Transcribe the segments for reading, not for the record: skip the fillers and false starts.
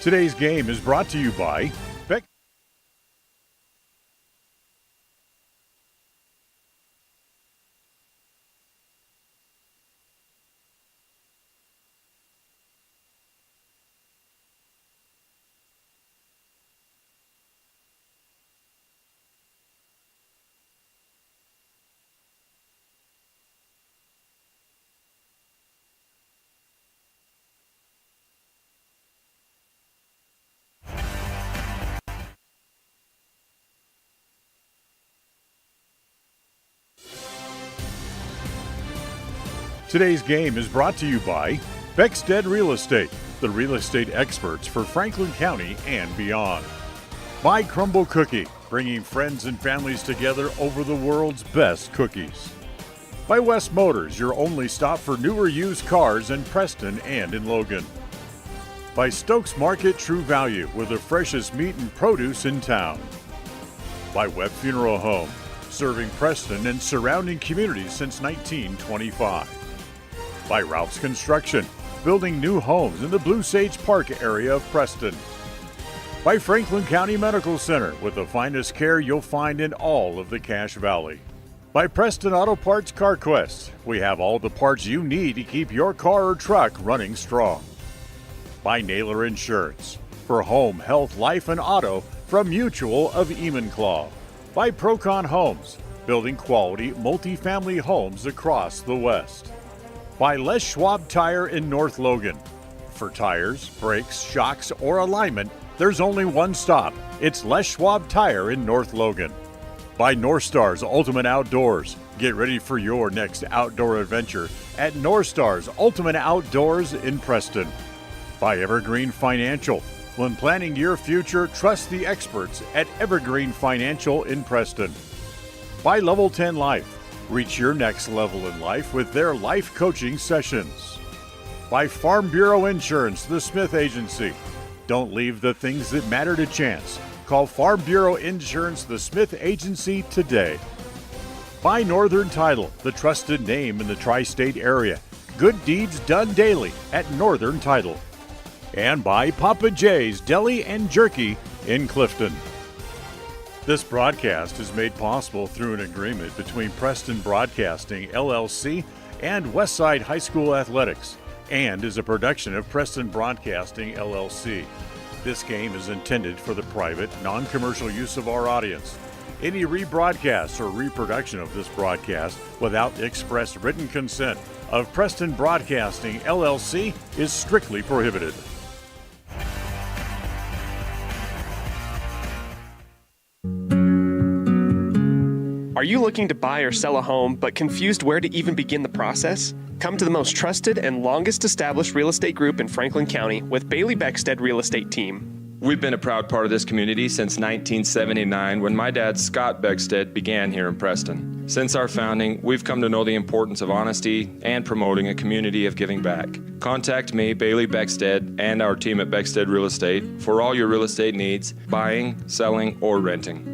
Today's game is brought to you by Beck. Today's game is brought to you by Beckstead Real Estate, the real estate experts for Franklin County and beyond. By Crumble Cookie, bringing friends and families together over the world's best cookies. By West Motors, your only stop for newer used cars in Preston and in Logan. By Stokes Market True Value, with the freshest meat and produce in town. By Webb Funeral Home, serving Preston and surrounding communities since 1925. By Ralph's Construction, building new homes in the Blue Sage Park area of Preston. By Franklin County Medical Center, with the finest care you'll find in all of the Cache Valley. By Preston Auto Parts CarQuest, we have all the parts you need to keep your car or truck running strong. By Naylor Insurance, for home, health, life, and auto from Mutual of Enumclaw. By Procon Homes, building quality multifamily homes across the West. By Les Schwab Tire in North Logan. For tires, brakes, shocks, or alignment, there's only one stop. It's Les Schwab Tire in North Logan. By North Stars Ultimate Outdoors. Get ready for your next outdoor adventure at North Stars Ultimate Outdoors in Preston. By Evergreen Financial. When planning your future, trust the experts at Evergreen Financial in Preston. By Level 10 Life. Reach your next level in life with their life coaching sessions. By Farm Bureau Insurance, the Smith Agency. Don't leave the things that matter to chance. Call Farm Bureau Insurance, the Smith Agency today. By Northern Title, the trusted name in the tri-state area. Good deeds done daily at Northern Title. And by Papa J's Deli and Jerky in Clifton. This broadcast is made possible through an agreement between Preston Broadcasting, LLC, and Westside High School Athletics, and is a production of Preston Broadcasting, LLC. This game is intended for the private, non-commercial use of our audience. Any rebroadcast or reproduction of this broadcast without express written consent of Preston Broadcasting, LLC is strictly prohibited. Are you looking to buy or sell a home but confused where to even begin the process? Come to the most trusted and longest established real estate group in Franklin County with Bailey Beckstead Real Estate Team. We've been a proud part of this community since 1979 when my dad, Scott Beckstead, began here in Preston. Since our founding, we've come to know the importance of honesty and promoting a community of giving back. Contact me, Bailey Beckstead, and our team at Beckstead Real Estate for all your real estate needs, buying, selling, or renting.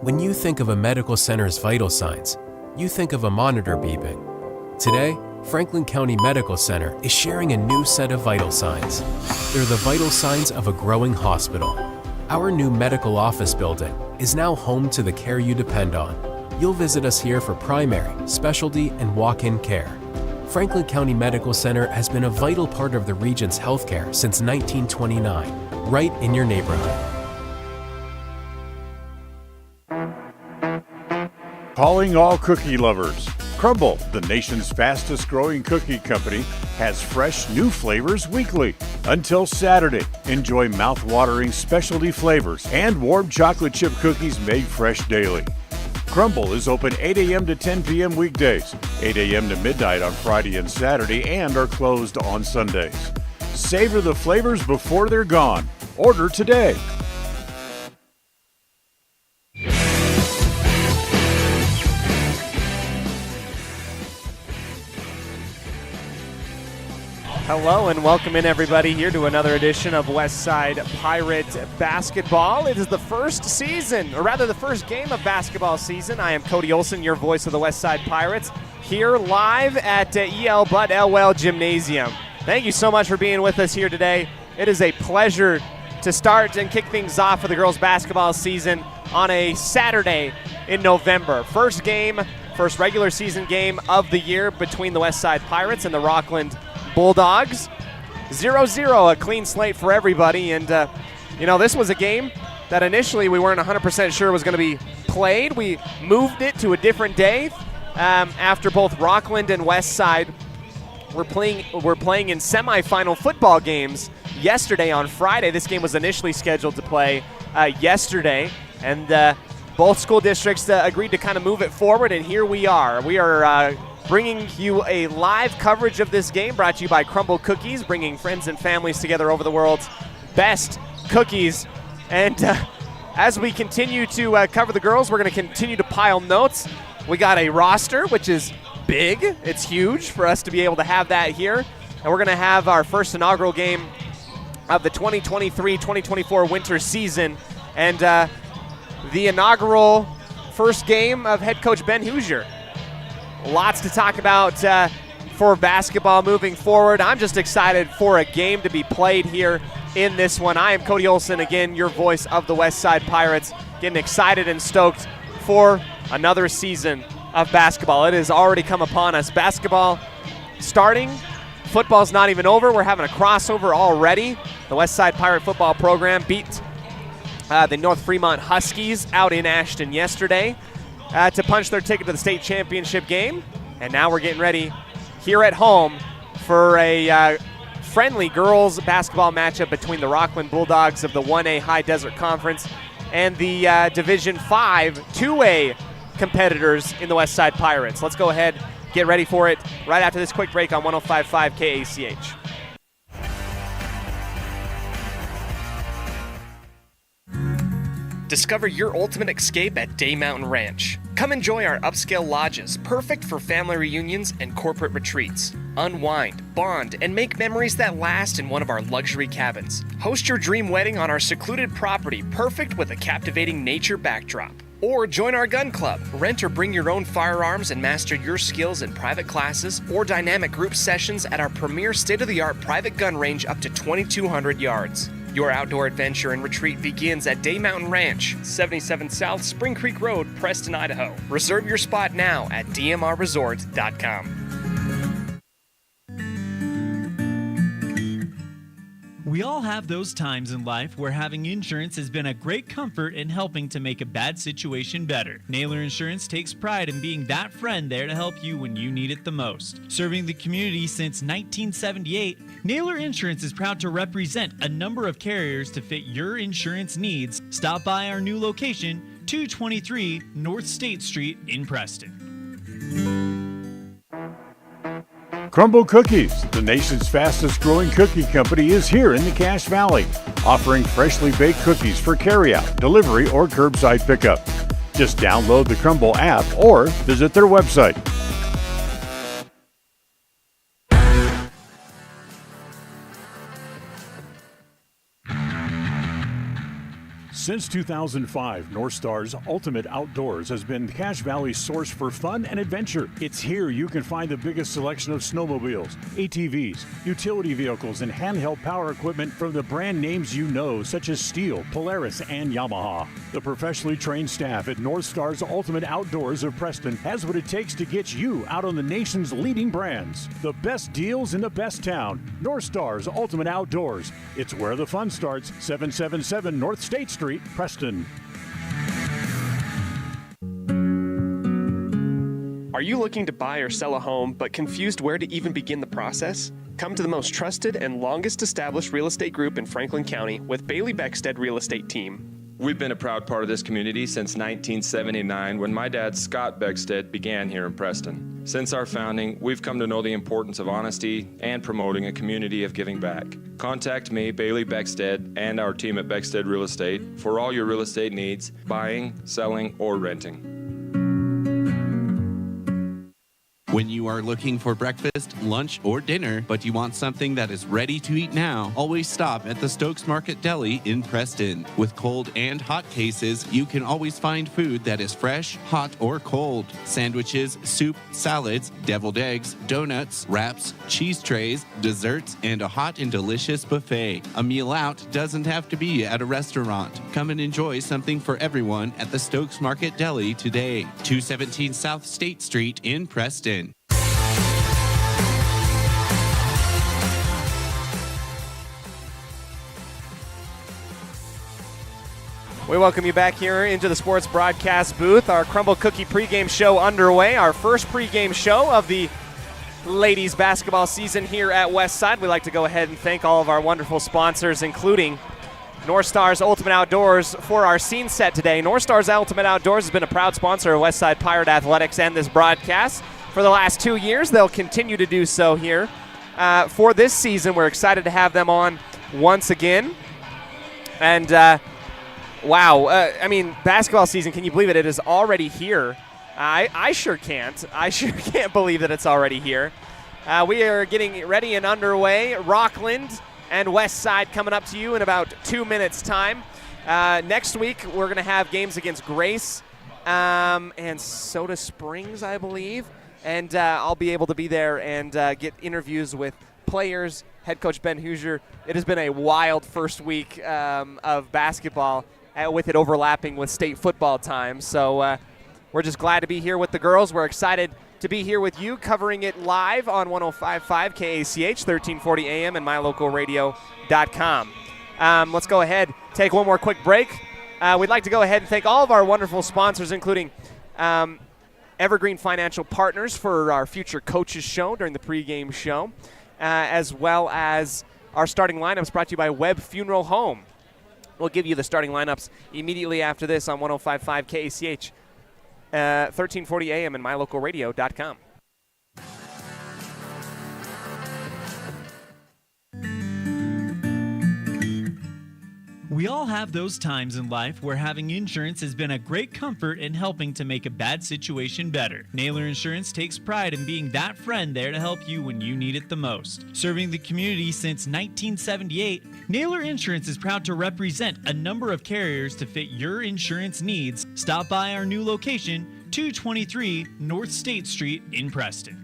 When you think of a medical center's vital signs, you think of a monitor beeping. Today, Franklin County Medical Center is sharing a new set of vital signs. They're the vital signs of a growing hospital. Our new medical office building is now home to the care you depend on. You'll visit us here for primary, specialty, and walk-in care. Franklin County Medical Center has been a vital part of the region's healthcare since 1929, right in your neighborhood. Calling all cookie lovers. Crumble, the nation's fastest growing cookie company, has fresh new flavors weekly. Until Saturday, enjoy mouth-watering specialty flavors and warm chocolate chip cookies made fresh daily. Crumble is open 8 a.m. to 10 p.m. weekdays, 8 a.m. to midnight on Friday and Saturday, and are closed on Sundays. Savor the flavors before they're gone. Order today. Hello and welcome in everybody here to another edition of Westside Pirate Basketball. It is the first season, or rather the first game of basketball season. I am Cody Olsen, your voice of the Westside Pirates, here live at EL Bud Elwell Gymnasium. Thank you so much for being with us here today. It is a pleasure to start and kick things off for the girls basketball season on a Saturday in November. First regular season game of the year between the Westside Pirates and the Rockland Bulldogs. 0-0, a clean slate for everybody. And, this was a game that initially we weren't 100% sure was going to be played. We moved it to a different day after both Rockland and Westside were playing in semifinal football games yesterday on Friday. This game was initially scheduled to play yesterday, and both school districts agreed to kind of move it forward, and here we are. We are bringing you a live coverage of this game brought to you by Crumble Cookies, bringing friends and families together over the world's best cookies. And as we continue to cover the girls, we're going to continue to pile notes. We got a roster, which is big. It's huge for us to be able to have that here. And we're going to have our first inaugural game of the 2023-2024 winter season. And the inaugural first game of head coach Ben Hoosier. Lots to talk about for basketball moving forward. I'm just excited for a game to be played here in this one. I am Cody Olsen, again, your voice of the Westside Pirates, getting excited and stoked for another season of basketball. It has already come upon us. Basketball starting. Football's not even over. We're having a crossover already. The Westside Pirate football program beat the North Fremont Huskies out in Ashton yesterday to punch their ticket to the state championship game. And now we're getting ready here at home for a friendly girls basketball matchup between the Rockland Bulldogs of the 1A High Desert Conference and the Division 5 2A competitors in the Westside Pirates. Let's go ahead, get ready for it right after this quick break on 105.5 KACH. Discover your ultimate escape at Day Mountain Ranch. Come enjoy our upscale lodges, perfect for family reunions and corporate retreats. Unwind, bond, and make memories that last in one of our luxury cabins. Host your dream wedding on our secluded property, perfect with a captivating nature backdrop. Or join our gun club. Rent or bring your own firearms and master your skills in private classes or dynamic group sessions at our premier state-of-the-art private gun range up to 2,200 yards. Your outdoor adventure and retreat begins at Day Mountain Ranch, 77 South Spring Creek Road, Preston, Idaho. Reserve your spot now at dmrresort.com. We all have those times in life where having insurance has been a great comfort in helping to make a bad situation better. Naylor Insurance takes pride in being that friend there to help you when you need it the most. Serving the community since 1978, Naylor Insurance is proud to represent a number of carriers to fit your insurance needs. Stop by our new location, 223 North State Street in Preston. Crumble Cookies, the nation's fastest growing cookie company, is here in the Cache Valley, offering freshly baked cookies for carryout, delivery, or curbside pickup. Just download the Crumble app or visit their website. Since 2005, North Star's Ultimate Outdoors has been Cache Valley's source for fun and adventure. It's here you can find the biggest selection of snowmobiles, ATVs, utility vehicles, and handheld power equipment from the brand names you know, such as Steel, Polaris, and Yamaha. The professionally trained staff at North Star's Ultimate Outdoors of Preston has what it takes to get you out on the nation's leading brands. The best deals in the best town. North Star's Ultimate Outdoors. It's where the fun starts. 777 North State Street, Preston. Are you looking to buy or sell a home but confused where to even begin the process? Come to the most trusted and longest established real estate group in Franklin County with Bailey Beckstead Real Estate Team. We've been a proud part of this community since 1979 when my dad, Scott Beckstead, began here in Preston. Since our founding, we've come to know the importance of honesty and promoting a community of giving back. Contact me, Bailey Beckstead, and our team at Beckstead Real Estate for all your real estate needs, buying, selling, or renting. When you are looking for breakfast, lunch, or dinner, but you want something that is ready to eat now, always stop at the Stokes Market Deli in Preston. With cold and hot cases, you can always find food that is fresh, hot, or cold. Sandwiches, soup, salads, deviled eggs, donuts, wraps, cheese trays, desserts, and a hot and delicious buffet. A meal out doesn't have to be at a restaurant. Come and enjoy something for everyone at the Stokes Market Deli today. 217 South State Street in Preston. We welcome you back here into the sports broadcast booth. Our Crumble Cookie pregame show underway. Our first pregame show of the ladies basketball season here at Westside. We'd like to go ahead and thank all of our wonderful sponsors, including North Stars Ultimate Outdoors for our scene set today. North Stars Ultimate Outdoors has been a proud sponsor of Westside Pirate Athletics and this broadcast for the last 2 years. They'll continue to do so here for this season. We're excited to have them on once again. And wow, I mean, basketball season, can you believe it? It is already here. I sure can't. I sure can't believe that it's already here. We are getting ready and underway. Rockland and Westside coming up to you in about 2 minutes' time. Next week, we're going to have games against Grace and Soda Springs, I believe. And I'll be able to be there and get interviews with players, head coach Ben Hoosier. It has been a wild first week of basketball with it overlapping with state football time. So we're just glad to be here with the girls. We're excited to be here with you, covering it live on 105.5 KACH, 1340 AM, and mylocalradio.com. Let's go ahead, take one more quick break. We'd like to go ahead and thank all of our wonderful sponsors, including Evergreen Financial Partners for our future coaches show during the pregame show, as well as our starting lineups brought to you by Webb Funeral Home. We'll give you the starting lineups immediately after this on 105.5 KACH. 1340 AM and mylocalradio.com. We all have those times in life where having insurance has been a great comfort in helping to make a bad situation better. Naylor Insurance takes pride in being that friend there to help you when you need it the most. Serving the community since 1978, Naylor Insurance is proud to represent a number of carriers to fit your insurance needs. Stop by our new location, 223 North State Street in Preston.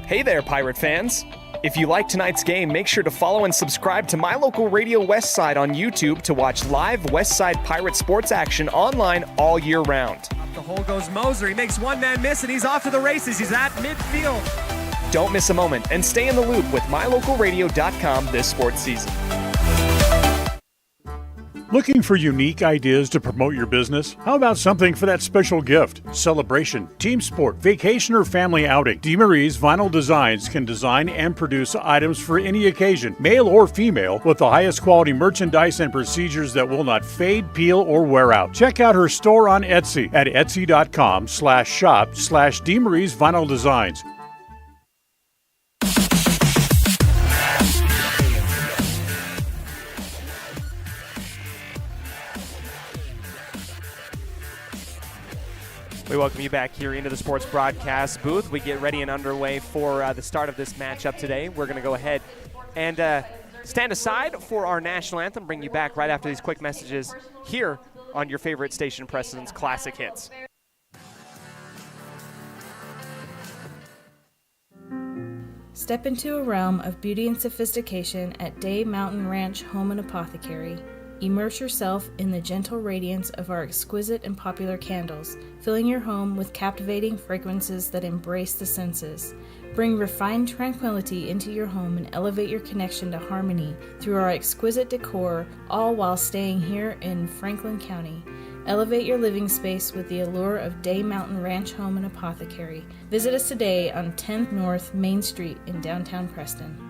Hey there, Pirate fans. If you like tonight's game, make sure to follow and subscribe to My Local Radio Westside on YouTube to watch live Westside Pirate sports action online all year round. The hole goes Moser. He makes one man miss, and he's off to the races. He's at midfield. Don't miss a moment and stay in the loop with mylocalradio.com this sports season. Looking for unique ideas to promote your business? How about something for that special gift, celebration, team sport, vacation, or family outing? DeMarie's Vinyl Designs can design and produce items for any occasion, male or female, with the highest quality merchandise and procedures that will not fade, peel, or wear out. Check out her store on Etsy at etsy.com/shop/DeMarie's Vinyl Designs. We welcome you back here into the sports broadcast booth. We get ready and underway for the start of this matchup today. We're going to go ahead and stand aside for our national anthem, bring you back right after these quick messages here on your favorite station, Preston's Classic Hits. Step into a realm of beauty and sophistication at Day Mountain Ranch Home and Apothecary. Immerse yourself in the gentle radiance of our exquisite and popular candles, filling your home with captivating fragrances that embrace the senses. Bring refined tranquility into your home and elevate your connection to harmony through our exquisite decor, all while staying here in Franklin County. Elevate your living space with the allure of Day Mountain Ranch Home and Apothecary. Visit us today on 10th North Main Street in downtown Preston.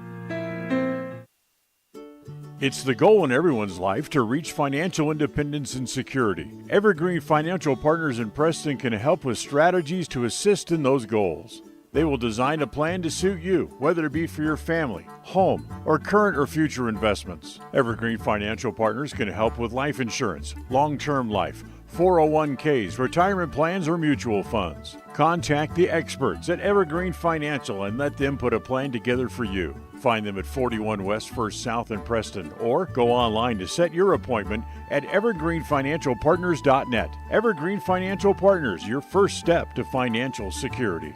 It's the goal in everyone's life to reach financial independence and security. Evergreen Financial Partners in Preston can help with strategies to assist in those goals. They will design a plan to suit you, whether it be for your family, home, or current or future investments. Evergreen Financial Partners can help with life insurance, long-term life, 401ks, retirement plans, or mutual funds. Contact the experts at Evergreen Financial and let them put a plan together for you. Find them at 41 West 1st South in Preston or go online to set your appointment at evergreenfinancialpartners.net. Evergreen Financial Partners, your first step to financial security.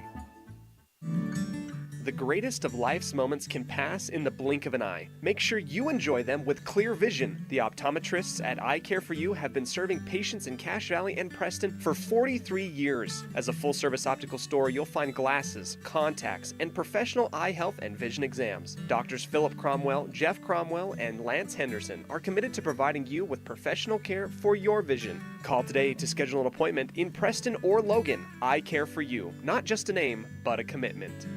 The greatest of life's moments can pass in the blink of an eye. Make sure you enjoy them with clear vision. The optometrists at Eye Care for You have been serving patients in Cache Valley and Preston for 43 years. As a full-service optical store, you'll find glasses, contacts, and professional eye health and vision exams. Doctors Philip Cromwell, Jeff Cromwell, and Lance Henderson are committed to providing you with professional care for your vision. Call today to schedule an appointment in Preston or Logan. Eye Care for You, not just a name, but a commitment.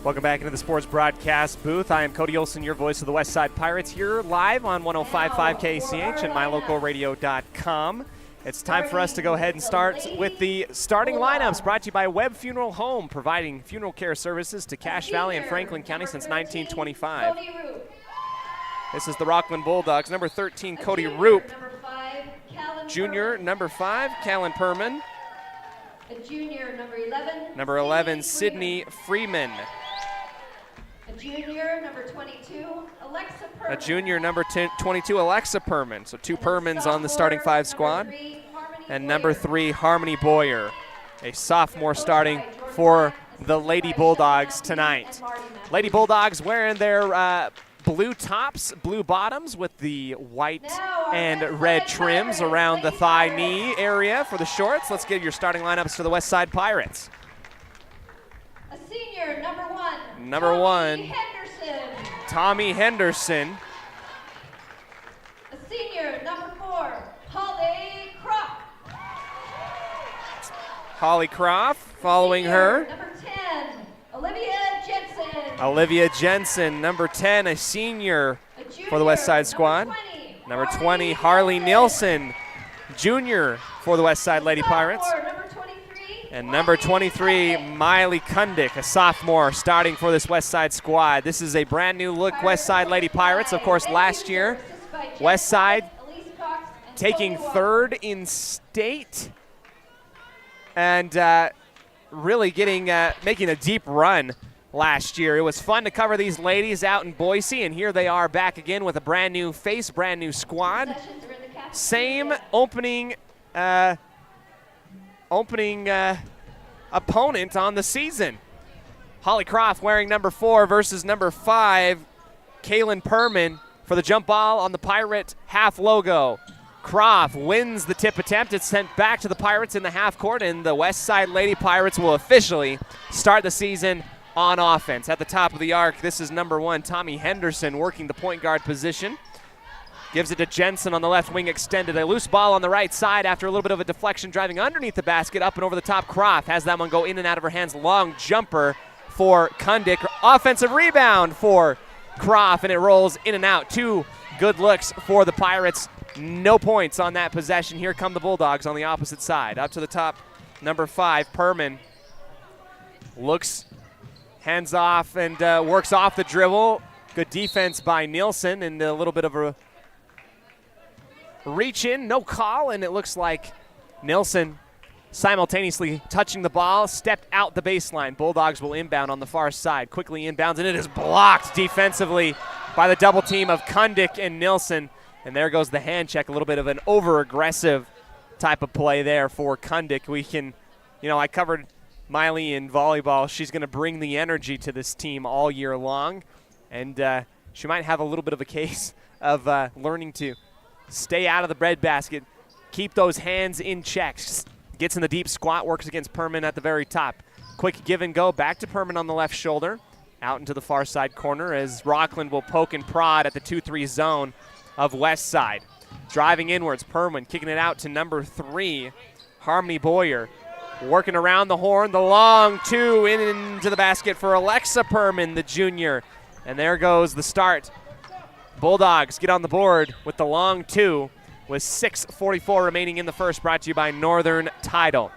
Welcome back into the sports broadcast booth. I am Cody Olsen, your voice of the West Side Pirates, here live on 105.5 KCH and mylocalradio.com. It's time for us to go ahead and start with the starting lineups, brought to you by Webb Funeral Home, providing funeral care services to Cache Valley and Franklin County since 1925. This is the Rockland Bulldogs. Number 13, Cody Roop. Junior, number 5, Callan Perman. A junior, number 11. Number 11, Sydney Freeman. A junior, number 22, Alexa Perman. A junior, number 22, Alexa Perman. So 2 Permans on the starting 5 squad. And number 3, Harmony Boyer, a sophomore starting for the Lady Bulldogs tonight. Lady Bulldogs wearing their blue tops, blue bottoms with the white and red trims around the thigh-knee area for the shorts. Let's give your starting lineups for the West Side Pirates. A senior, number 1. Number 1, Henderson. Tommy Henderson. A senior, number 4, Holly Croft. Holly Croft following her. Number 10, Olivia Jensen. Olivia Jensen, number 10, a senior for the West Side squad. Number 20, Harley Nielsen, junior for the West Side Lady Pirates. And number 23, Miley Kundick, a sophomore starting for this West Side squad. This is a brand new look West Side Lady Pirates. Of course, last year, West Side taking 3rd in state and really making a deep run last year. It was fun to cover these ladies out in Boise, and here they are back again with a brand new face, brand new squad. Same opening opponent on the season. Holly Croft wearing number 4 versus number 5, Kaylin Perman, for the jump ball on the Pirate half logo. Croft wins the tip attempt. It's sent back to the Pirates in the half court, and the West Side Lady Pirates will officially start the season on offense. At the top of the arc, this is number 1, Tommy Henderson, working the point guard position. Gives it to Jensen on the left wing, extended. A loose ball on the right side after a little bit of a deflection, driving underneath the basket, up and over the top. Croft has that one go in and out of her hands. Long jumper for Kundick. Offensive rebound for Croft, and it rolls in and out. 2 good looks for the Pirates. No points on that possession. Here come the Bulldogs on the opposite side. Up to the top, number 5, Perman. Looks, hands off, and works off the dribble. Good defense by Nielsen, and a little bit of a reach in, no call, and it looks like Nielsen simultaneously touching the ball, stepped out the baseline. Bulldogs will inbound on the far side. Quickly inbounds, and it is blocked defensively by the double team of Kundick and Nielsen. And there goes the hand check, a little bit of an over-aggressive type of play there for Kundick. I covered Miley in volleyball. She's going to bring the energy to this team all year long, and she might have a little bit of a case of learning to stay out of the breadbasket, keep those hands in check. Gets in the deep squat, works against Perman at the very top. Quick give and go, back to Perman on the left shoulder, out into the far side corner as Rockland will poke and prod at the 2-3 zone of West Side. Driving inwards, Perman kicking it out to number 3, Harmony Boyer. Working around the horn, the long 2 into the basket for Alexa Perman, the junior. And there goes the start. Bulldogs get on the board with the long 2 with 6:44 remaining in the first, brought to you by Northern Tidal.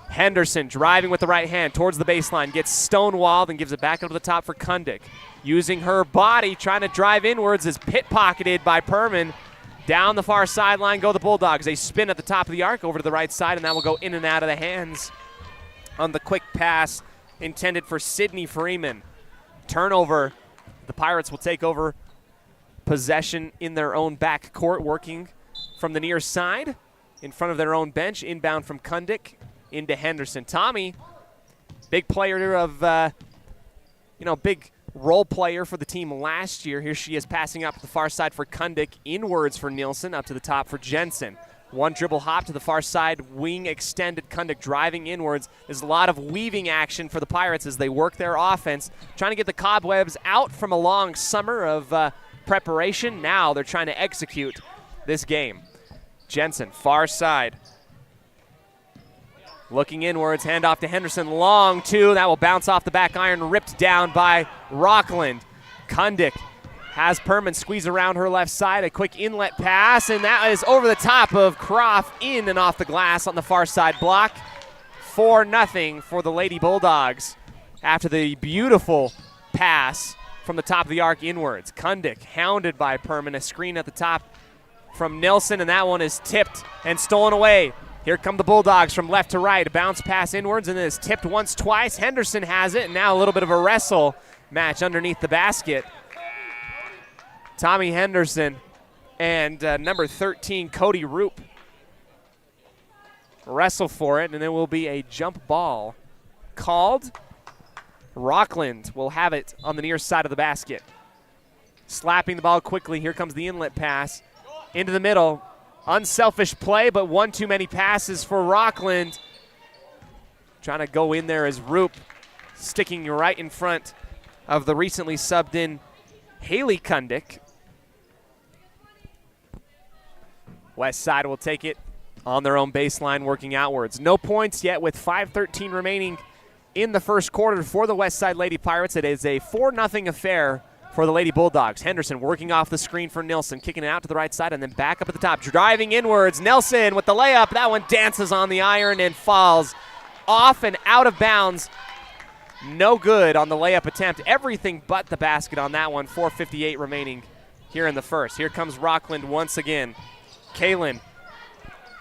Henderson driving with the right hand towards the baseline, gets stonewalled and gives it back up to the top for Kundick. Using her body, trying to drive inwards, is pit-pocketed by Perman. Down the far sideline go the Bulldogs. They spin at the top of the arc over to the right side, and that will go in and out of the hands on the quick pass intended for Sydney Freeman. Turnover. The Pirates will take over possession in their own back court, working from the near side in front of their own bench. Inbound from Kundick into Henderson. Tommy, big player of, big role player for the team last year. Here she is passing up the far side for Kundick, inwards for Nielsen, up to the top for Jensen. One dribble hop to the far side, wing extended, Kundick driving inwards. There's a lot of weaving action for the Pirates as they work their offense, trying to get the cobwebs out from a long summer of preparation. Now they're trying to execute this game. Jensen, far side. Looking inwards, handoff to Henderson, long two. That will bounce off the back iron, ripped down by Rockland. Kundick has Perman squeeze around her left side, a quick inlet pass, and that is over the top of Croft, in and off the glass on the far side block. 4-0 for the Lady Bulldogs after the beautiful pass from the top of the arc inwards. Kundick hounded by Perman, a screen at the top from Nilsson, and that one is tipped and stolen away. Here come the Bulldogs from left to right. A bounce pass inwards, and then it's tipped once, twice. Henderson has it, and now a little bit of a wrestle match underneath the basket. Tommy Henderson and number 13, Cody Roop, wrestle for it, and there will be a jump ball called. Rockland will have it on the near side of the basket. Slapping the ball quickly. Here comes the inlet pass into the middle. Unselfish play, but one too many passes for Rockland. Trying to go in there as Roop, sticking right in front of the recently subbed in Haley Kundick. West side will take it on their own baseline, working outwards. No points yet with 5:13 remaining in the first quarter for the West Side Lady Pirates. It is a 4-0 affair for the Lady Bulldogs. Henderson working off the screen for Nilsson, kicking it out to the right side and then back up at the top. Driving inwards, Nelson with the layup. That one dances on the iron and falls off and out of bounds. No good on the layup attempt. Everything but the basket on that one. 4:58 remaining here in the first. Here comes Rockland once again. Kalen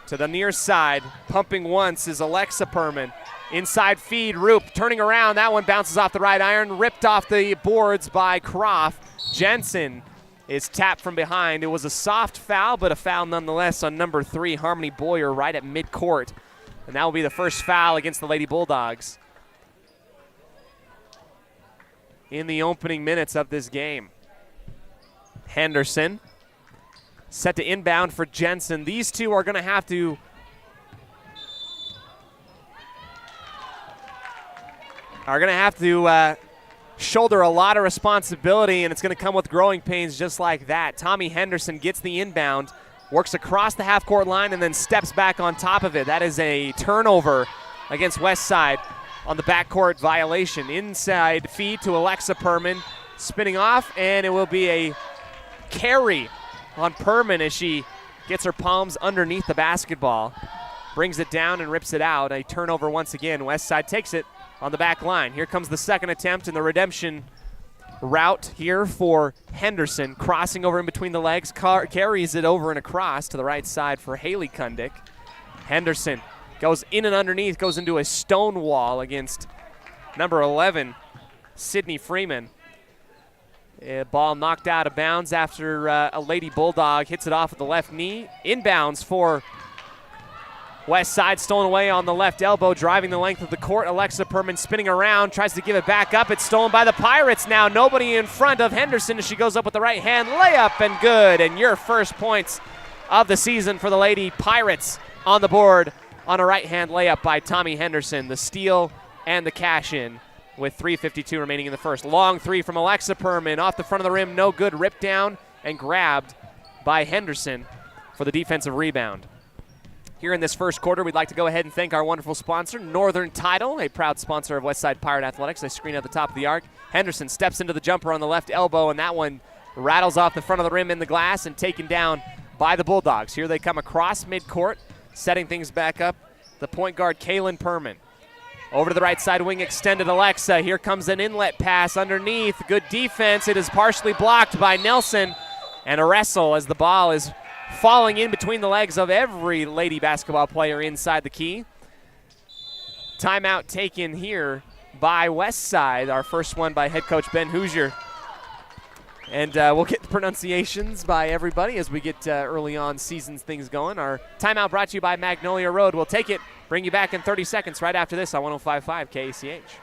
to the near side. Pumping once is Alexa Perman. Inside feed, Roop turning around. That one bounces off the right iron, ripped off the boards by Croft. Jensen is tapped from behind. It was a soft foul, but a foul nonetheless on number 3, Harmony Boyer, right at midcourt. And that will be the first foul against the Lady Bulldogs in the opening minutes of this game. Henderson set to inbound for Jensen. These two are going to have to shoulder a lot of responsibility, and it's going to come with growing pains just like that. Tommy Henderson gets the inbound, works across the half-court line, and then steps back on top of it. That is a turnover against West Side on the backcourt violation. Inside feed to Alexa Perman, spinning off, and it will be a carry on Perman as she gets her palms underneath the basketball. Brings it down and rips it out. A turnover once again. West Side takes it on the back line. Here comes the second attempt in the redemption route here for Henderson. Crossing over in between the legs, carries it over and across to the right side for Haley Kundick. Henderson goes in and underneath, goes into a stone wall against number 11, Sydney Freeman. Ball knocked out of bounds after a Lady Bulldog hits it off with the left knee. Inbounds for West Side, stolen away on the left elbow, driving the length of the court. Alexa Perman spinning around, tries to give it back up. It's stolen by the Pirates now. Nobody in front of Henderson as she goes up with the right hand. Layup and good. And your first points of the season for the Lady Pirates on the board on a right-hand layup by Tommy Henderson. The steal and the cash in with 3:52 remaining in the first. Long three from Alexa Perman off the front of the rim. No good. Ripped down and grabbed by Henderson for the defensive rebound. Here in this first quarter, we'd like to go ahead and thank our wonderful sponsor, Northern Title, a proud sponsor of Westside Pirate Athletics. They screen at the top of the arc. Henderson steps into the jumper on the left elbow, and that one rattles off the front of the rim in the glass and taken down by the Bulldogs. Here they come across midcourt, setting things back up the point guard, Kaylin Perman. Over to the right side wing, extended Alexa. Here comes an inlet pass underneath. Good defense. It is partially blocked by Nelson. And a wrestle as the ball is falling in between the legs of every Lady basketball player inside the key. Timeout taken here by Westside. Our first one by head coach Ben Hoosier. And we'll get the pronunciations by everybody as we get early on seasons things going. Our timeout brought to you by Magnolia Road. We'll take it, bring you back in 30 seconds right after this on 105.5 KACH.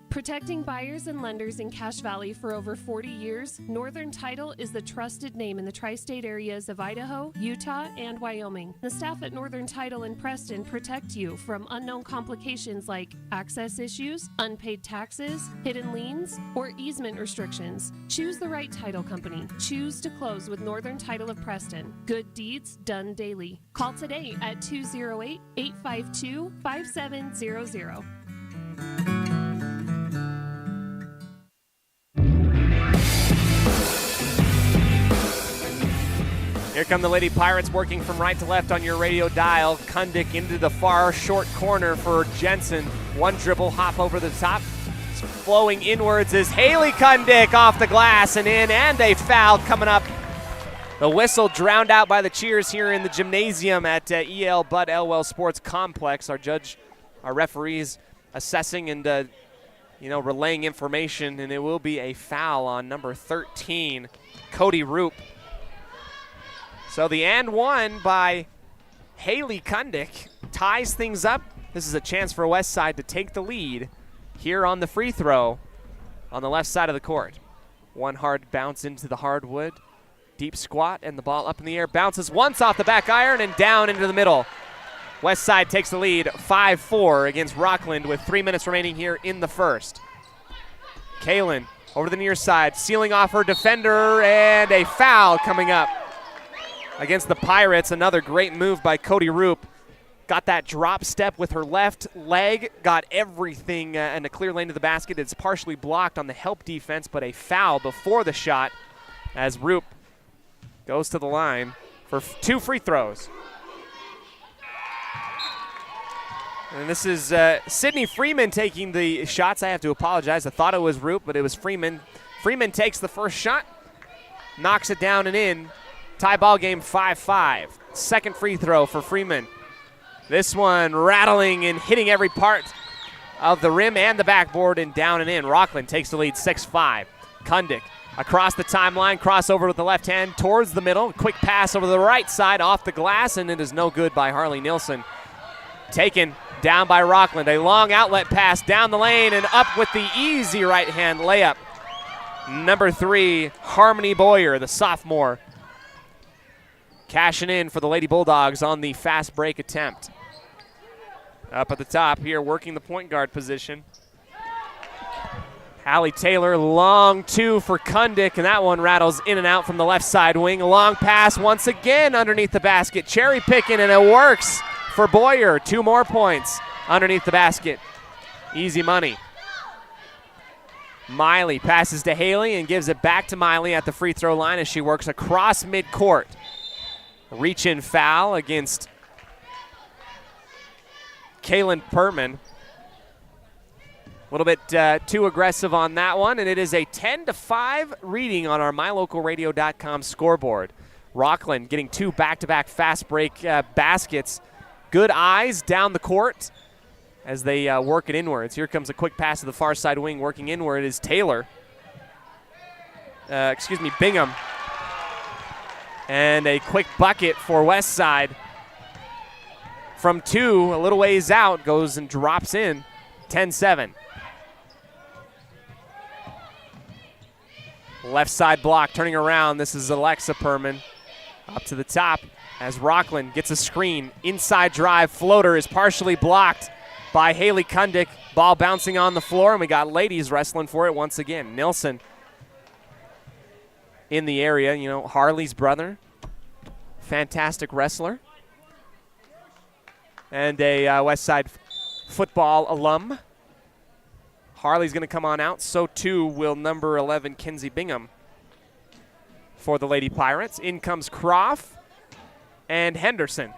Protecting buyers and lenders in Cache Valley for over 40 years, Northern Title is the trusted name in the tri-state areas of Idaho, Utah, and Wyoming. The staff at Northern Title in Preston protect you from unknown complications like access issues, unpaid taxes, hidden liens, or easement restrictions. Choose the right title company. Choose to close with Northern Title of Preston. Good deeds done daily. Call today at 208-852-5700. Here come the Lady Pirates working from right to left on your radio dial. Kundick into the far short corner for Jensen. One dribble, hop over the top. Flowing inwards is Haley Kundick off the glass and in, and a foul coming up. The whistle drowned out by the cheers here in the gymnasium at EL Bud Elwell Sports Complex. Our referees assessing and relaying information, and it will be a foul on number 13, Cody Roop. So the and one by Haley Kundick ties things up. This is a chance for Westside to take the lead here on the free throw on the left side of the court. One hard bounce into the hardwood. Deep squat and the ball up in the air. Bounces once off the back iron and down into the middle. Westside takes the lead 5-4 against Rockland with 3 minutes remaining here in the first. Kaylin over the near side, sealing off her defender, and a foul coming up against the Pirates. Another great move by Cody Roop. Got that drop step with her left leg, got everything in a clear lane to the basket. It's partially blocked on the help defense, but a foul before the shot as Roop goes to the line for 2 free throws. And this is Sydney Freeman taking the shots. I have to apologize. I thought it was Roop, but it was Freeman. Freeman takes the first shot, knocks it down and in. Tie ball game 5-5. Second free throw for Freeman. This one rattling and hitting every part of the rim and the backboard and down and in. Rockland takes the lead 6-5. Kundick across the timeline, crossover with the left hand towards the middle. Quick pass over the right side off the glass, and it is no good by Harley Nilsson. Taken down by Rockland. A long outlet pass down the lane and up with the easy right hand layup. Number 3, Harmony Boyer, the sophomore, cashing in for the Lady Bulldogs on the fast break attempt. Up at the top here, working the point guard position. Hallie Taylor, long 2 for Kundick, and that one rattles in and out from the left side wing. A long pass once again underneath the basket. Cherry picking, and it works for Boyer. 2 more points underneath the basket. Easy money. Miley passes to Haley and gives it back to Miley at the free throw line as she works across midcourt. Reach-in foul against Kaylin Perman. A little bit too aggressive on that one, and it is a 10-5 reading on our MyLocalRadio.com scoreboard. Rockland getting 2 back-to-back fast break baskets. Good eyes down the court as they work it inwards. Here comes a quick pass to the far side wing. Working inward is Taylor. Bingham. And a quick bucket for Westside. From 2, a little ways out, goes and drops in. 10-7. Left side block, turning around. This is Alexa Perman. Up to the top as Rockland gets a screen. Inside drive, floater is partially blocked by Haley Kundick. Ball bouncing on the floor, and we got ladies wrestling for it once again. Nilsson in the area, Harley's brother. Fantastic wrestler. And a Westside football alum. Harley's going to come on out. So too will number 11, Kinsey Bingham. for the Lady Pirates. In comes Croft and Henderson.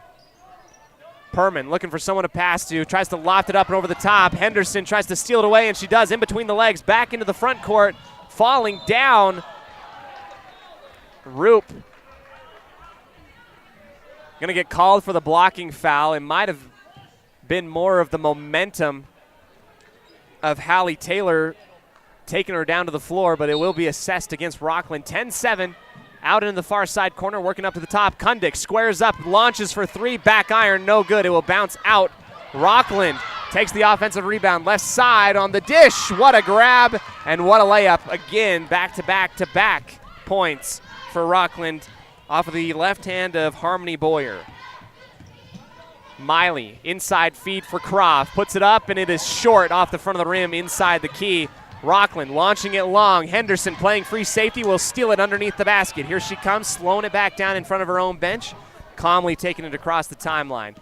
Perman looking for someone to pass to, tries to loft it up and over the top. Henderson tries to steal it away, and she does, in between the legs, back into the front court, falling down. Roop going to get called for the blocking foul. It might have been more of the momentum of Hallie Taylor taking her down to the floor, but it will be assessed against Rockland. 10-7. Out in the far side corner, working up to the top. Kundick squares up, launches for three, back iron, no good. It will bounce out. Rockland takes the offensive rebound, left side on the dish. What a grab and what a layup. Again, back-to-back-to-back points for Rockland off of the left hand of Harmony Boyer. Miley, inside feed for Croft, puts it up, and it is short off the front of the rim inside the key. Rockland launching it long. Henderson playing free safety, will steal it underneath the basket. Here she comes, slowing it back down in front of her own bench, calmly taking it across the timeline.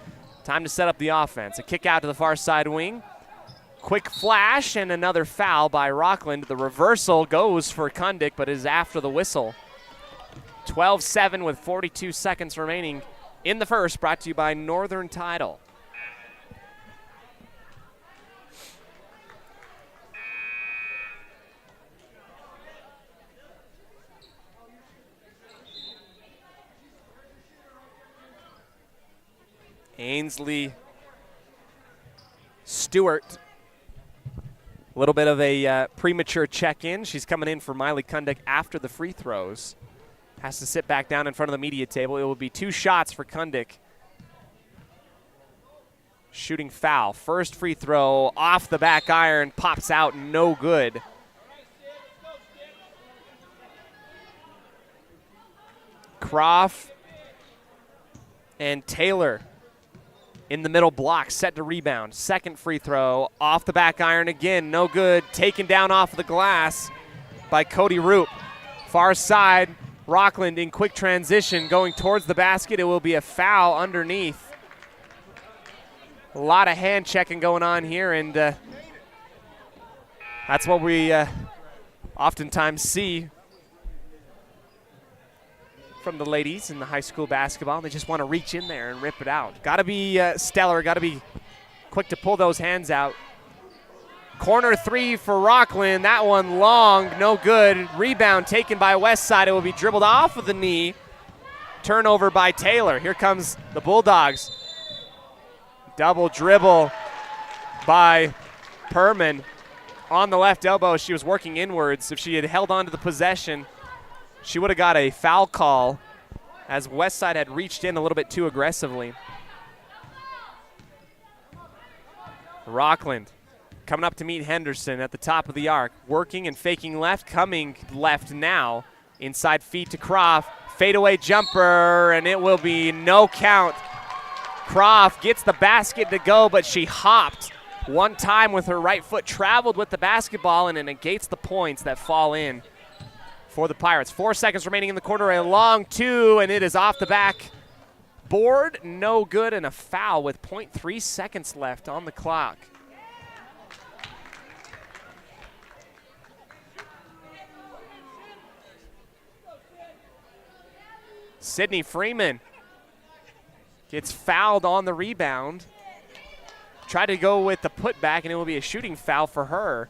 Time to set up the offense. A kick out to the far side wing. Quick flash and another foul by Rockland. The reversal goes for Kundick, but is after the whistle. 12-7 with 42 seconds remaining in the first, brought to you by Northern Tidal. Ainsley Stewart, a little bit of a premature check-in. She's coming in for Miley Kundick after the free throws. Has to sit back down in front of the media table. It will be 2 shots for Kundick. Shooting foul. First free throw off the back iron, pops out, no good. Croft and Taylor in the middle block, set to rebound. Second free throw off the back iron again, no good. Taken down off of the glass by Cody Roop. Far side, Rockland in quick transition going towards the basket. It will be a foul underneath. A lot of hand checking going on here, and that's what we oftentimes see from the ladies in the high school basketball. They just want to reach in there and rip it out. Got to be stellar, got to be quick to pull those hands out. Corner three for Rockland. That one long, no good. Rebound taken by Westside. It will be dribbled off of the knee. Turnover by Taylor. Here comes the Bulldogs. Double dribble by Perman on the left elbow. She was working inwards. If she had held on to the possession, she would have got a foul call as Westside had reached in a little bit too aggressively. Rockland coming up to meet Henderson at the top of the arc. Working and faking left, coming left now. Inside feed to Croft. Fadeaway jumper, and it will be no count. Croft gets the basket to go, but she hopped one time with her right foot, traveled with the basketball, and it negates the points that fall in for the Pirates. 4 seconds remaining in the quarter, a long two, and it is off the back board. No good, and a foul with 0.3 seconds left on the clock. Sydney Freeman gets fouled on the rebound. Tried to go with the putback, and it will be a shooting foul for her.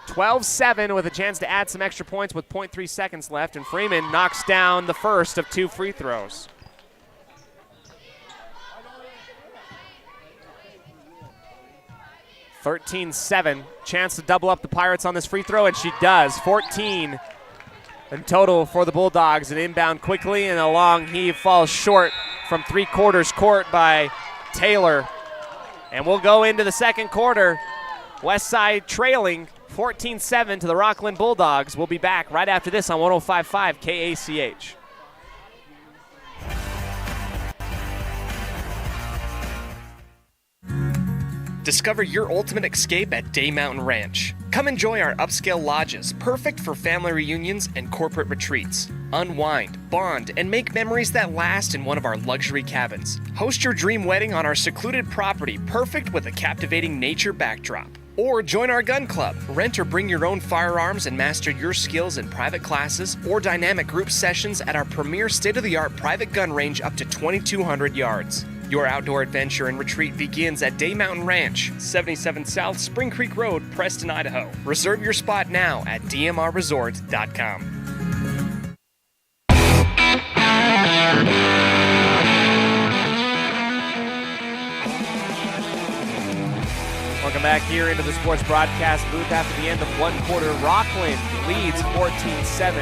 12-7 with a chance to add some extra points with 0.3 seconds left, and Freeman knocks down the first of 2 free throws. (13-7). Chance to double up the Pirates on this free throw, and she does. 14 in total for the Bulldogs. An inbound quickly, and a long heave falls short from 3/4 court by Taylor. And we'll go into the second quarter. Westside trailing 14-7 to the Rockland Bulldogs. We'll be back right after this on 105.5 KACH. Discover your ultimate escape at Day Mountain Ranch. Come enjoy our upscale lodges, perfect for family reunions and corporate retreats. Unwind, bond, and make memories that last in one of our luxury cabins. Host your dream wedding on our secluded property, perfect with a captivating nature backdrop. Or join our gun club. Rent or bring your own firearms and master your skills in private classes or dynamic group sessions at our premier state-of-the-art private gun range up to 2,200 yards. Your outdoor adventure and retreat begins at Day Mountain Ranch, 77 South Spring Creek Road, Preston, Idaho. Reserve your spot now at dmrresort.com. Welcome back here into the sports broadcast booth after the end of one quarter. Rockland leads 14-7.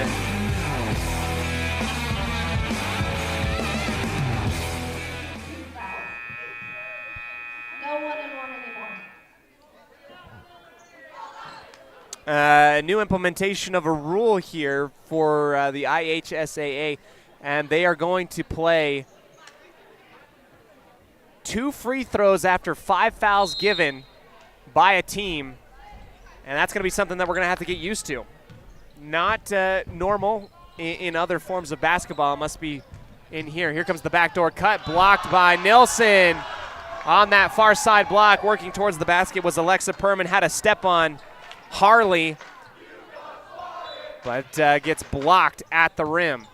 No 1-1 anymore. New implementation of a rule here for the IHSAA, and they are going to play 2 free throws after 5 fouls given by a team, and that's going to be something that we're going to have to get used to. Not normal in other forms of basketball. It must be in here. Here comes the backdoor cut, blocked by Nilsson. On that far side block, working towards the basket was Alexa Perman. Had a step on Harley, but gets blocked at the rim.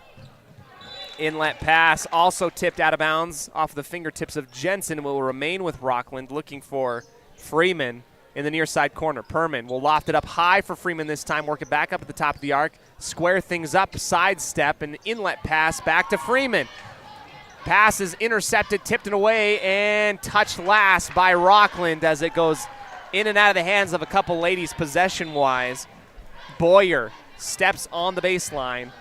Inlet pass also tipped out of bounds off the fingertips of Jensen. Will remain with Rockland, looking for Freeman in the near side corner. Perman will loft it up high for Freeman this time, work it back up at the top of the arc, square things up, sidestep, and inlet pass back to Freeman. Pass is intercepted, tipped it away, and touched last by Rockland as it goes in and out of the hands of a couple ladies possession-wise. Boyer steps on the baseline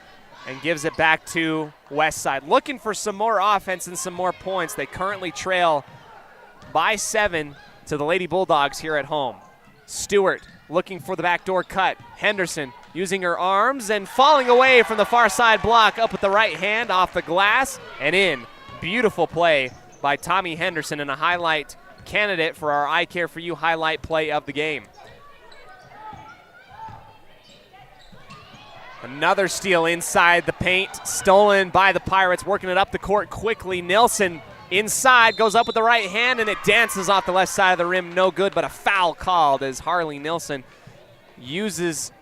and gives it back to Westside. Looking for some more offense and some more points. They currently trail by 7 to the Lady Bulldogs here at home. Stewart looking for the backdoor cut. Henderson using her arms and falling away from the far side block, up with the right hand off the glass and in. Beautiful play by Tommy Henderson, and a highlight candidate for our I Care For You highlight play of the game. Another steal inside the paint, stolen by the Pirates, working it up the court quickly. Nilsson inside, goes up with the right hand, and it dances off the left side of the rim. No good, but a foul called as Harley Nilsson uses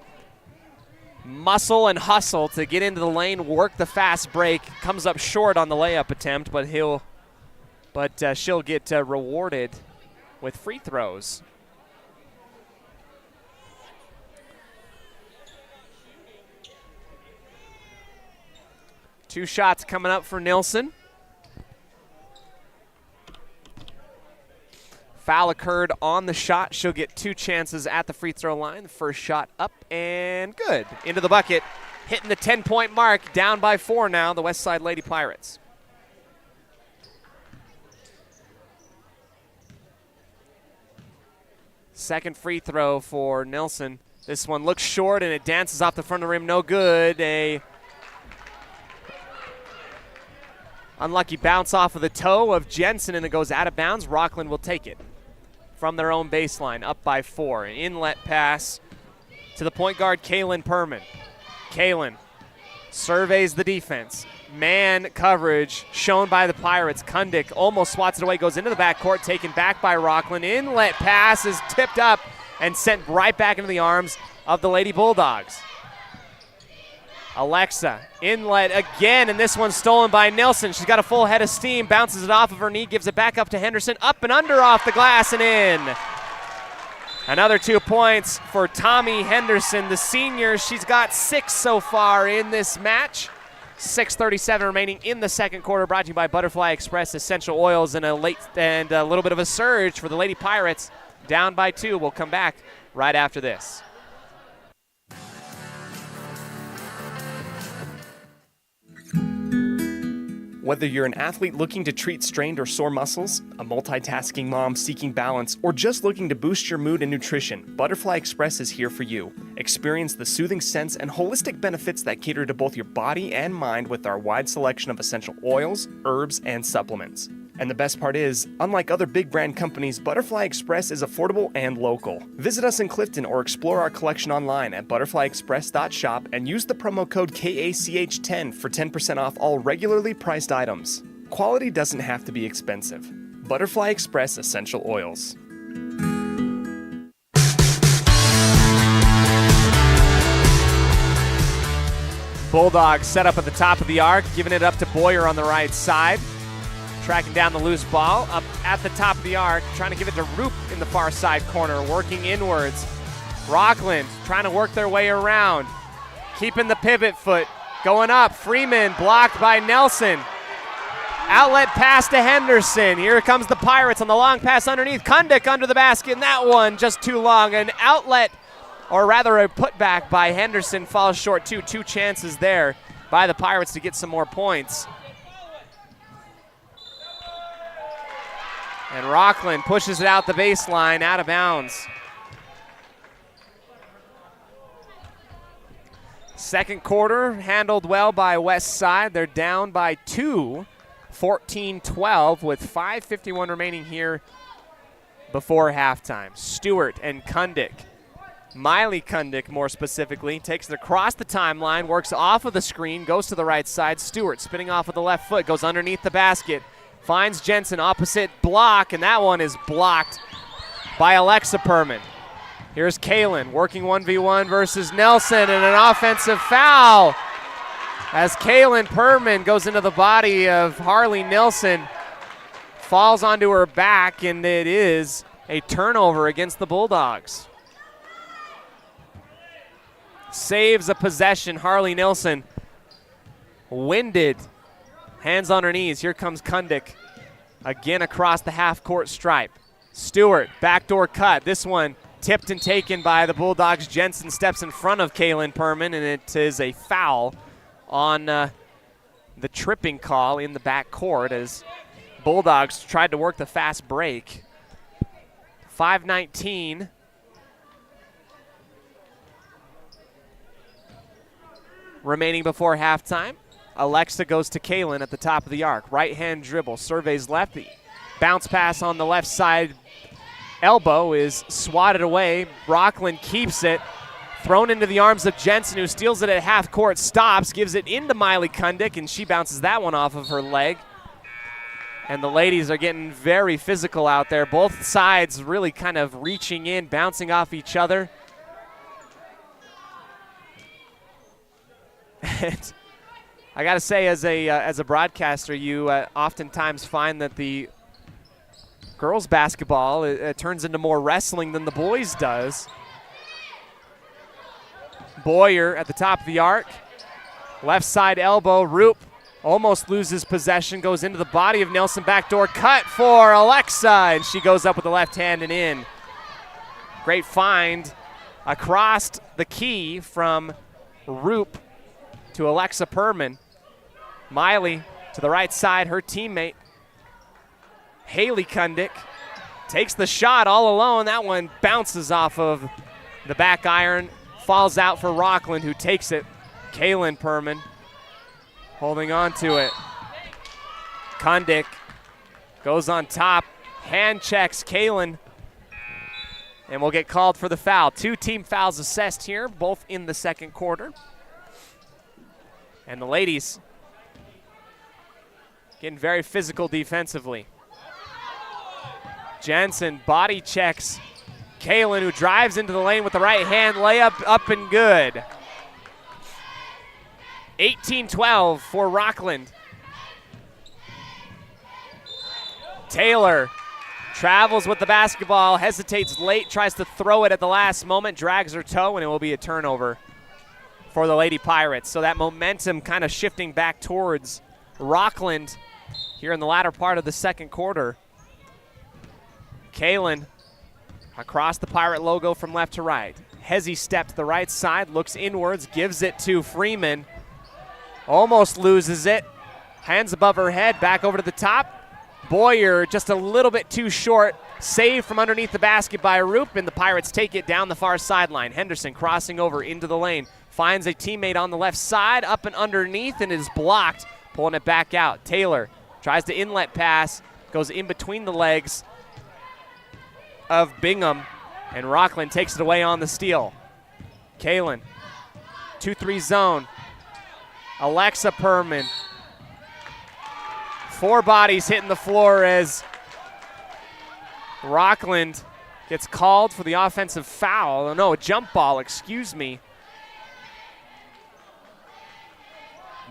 muscle and hustle to get into the lane, work the fast break, comes up short on the layup attempt, but she'll get rewarded with free throws. Two shots coming up for Nilsson. Foul occurred on the shot. She'll get 2 chances at the free throw line. The first shot up and good. Into the bucket. Hitting the 10-point mark. Down by 4 now, the Westside Lady Pirates. Second free throw for Nilsson. This one looks short and it dances off the front of the rim. No good. A unlucky bounce off of the toe of Jensen, and it goes out of bounds. Rockland will take it from their own baseline, up by 4. An inlet pass to the point guard, Kaylin Perman. Kaylin surveys the defense. Man coverage shown by the Pirates. Kundik almost swats it away, goes into the backcourt, taken back by Rockland. Inlet pass is tipped up and sent right back into the arms of the Lady Bulldogs. Alexa, inlet again, and this one's stolen by Nilsson. She's got a full head of steam, bounces it off of her knee, gives it back up to Henderson, up and under off the glass and in. Another 2 points for Tommy Henderson, the senior. She's got 6 so far in this match. 6:37 remaining in the second quarter, brought to you by Butterfly Express Essential Oils, and a little bit of a surge for the Lady Pirates. Down by 2. We'll come back right after this. Whether you're an athlete looking to treat strained or sore muscles, a multitasking mom seeking balance, or just looking to boost your mood and nutrition, Butterfly Express is here for you. Experience the soothing scents and holistic benefits that cater to both your body and mind with our wide selection of essential oils, herbs, and supplements. And the best part is, unlike other big brand companies, Butterfly Express is affordable and local. Visit us in Clifton or explore our collection online at butterflyexpress.shop and use the promo code KACH10 for 10% off all regularly priced items. Quality doesn't have to be expensive. Butterfly Express Essential Oils. Bulldogs set up at the top of the arc, giving it up to Boyer on the right side. Tracking down the loose ball, up at the top of the arc, trying to give it to Roop in the far side corner, working inwards. Rockland trying to work their way around, keeping the pivot foot, going up. Freeman blocked by Nelson. Outlet pass to Henderson. Here comes the Pirates on the long pass underneath. Kundick under the basket, and that one just too long. An outlet, or rather a putback by Henderson, falls short too. Two chances there by the Pirates to get some more points. And Rockland pushes it out the baseline, out of bounds. Second quarter handled well by West Side. They're down by 2, 14-12, with 5:51 remaining here before halftime. Stewart and Kundick, Miley Kundick more specifically, takes it across the timeline, works off of the screen, goes to the right side. Stewart spinning off with the left foot, goes underneath the basket. Finds Jensen, opposite block, and that one is blocked by Alexa Perman. Here's Kalen working 1v1 versus Nelson, and an offensive foul as Kalen Perman goes into the body of Harley Nelson, falls onto her back, and it is a turnover against the Bulldogs. Saves a possession, Harley Nelson, winded. Hands on her knees. Here comes Kundick. Again across the half-court stripe. Stewart, backdoor cut. This one tipped and taken by the Bulldogs. Jensen steps in front of Kalen Perman, and it is a foul on the tripping call in the backcourt as Bulldogs tried to work the fast break. 5:19. Remaining before halftime. Alexa goes to Kalen at the top of the arc. Right-hand dribble, surveys lefty. Bounce pass on the left side. Elbow is swatted away. Rockland keeps it. Thrown into the arms of Jensen, who steals it at half court, stops, gives it into Miley Kundick, and she bounces that one off of her leg. And the ladies are getting very physical out there. Both sides really kind of reaching in, bouncing off each other. And I got to say, as a broadcaster, you oftentimes find that the girls' basketball it turns into more wrestling than the boys does. Boyer at the top of the arc. Left side elbow. Roop almost loses possession. Goes into the body of Nelson. Backdoor cut for Alexa, and she goes up with the left hand and in. Great find across the key from Roop to Alexa Perman. Miley to the right side, her teammate, Haley Kundick, takes the shot all alone. That one bounces off of the back iron, falls out for Rockland, who takes it. Kalen Perman holding on to it. Kundick goes on top, hand checks Kalen, and will get called for the foul. 2 team fouls assessed here, both in the second quarter. And the ladies getting very physical defensively. Jensen body checks Kalen, who drives into the lane with the right hand, layup up and good. 18-12 for Rockland. Taylor travels with the basketball, hesitates late, tries to throw it at the last moment, drags her toe, and it will be a turnover for the Lady Pirates. So that momentum kind of shifting back towards Rockland here in the latter part of the second quarter. Kalen across the Pirate logo from left to right. Hezzy step to the right side, looks inwards, gives it to Freeman. Almost loses it. Hands above her head, back over to the top. Boyer just a little bit too short. Saved from underneath the basket by Roop, and the Pirates take it down the far sideline. Henderson crossing over into the lane. Finds a teammate on the left side, up and underneath, and is blocked. Pulling it back out. Taylor tries to inlet pass, goes in between the legs of Bingham, and Rockland takes it away on the steal. Kalen, 2-3 zone. Alexa Perman. 4 bodies hitting the floor as Rockland gets called for the offensive foul. Oh, no, a jump ball, excuse me.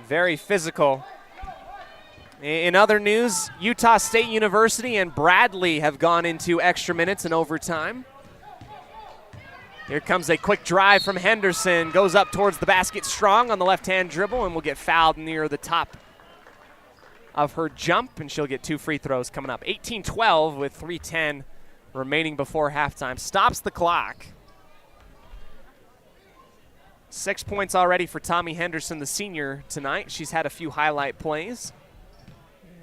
Very physical. In other news, Utah State University and Bradley have gone into extra minutes and overtime. Here comes a quick drive from Henderson. Goes up towards the basket strong on the left-hand dribble and will get fouled near the top of her jump, and she'll get 2 free throws coming up. 18-12 with 3:10 remaining before halftime. Stops the clock. 6 points already for Tommy Henderson, the senior, tonight. She's had a few highlight plays.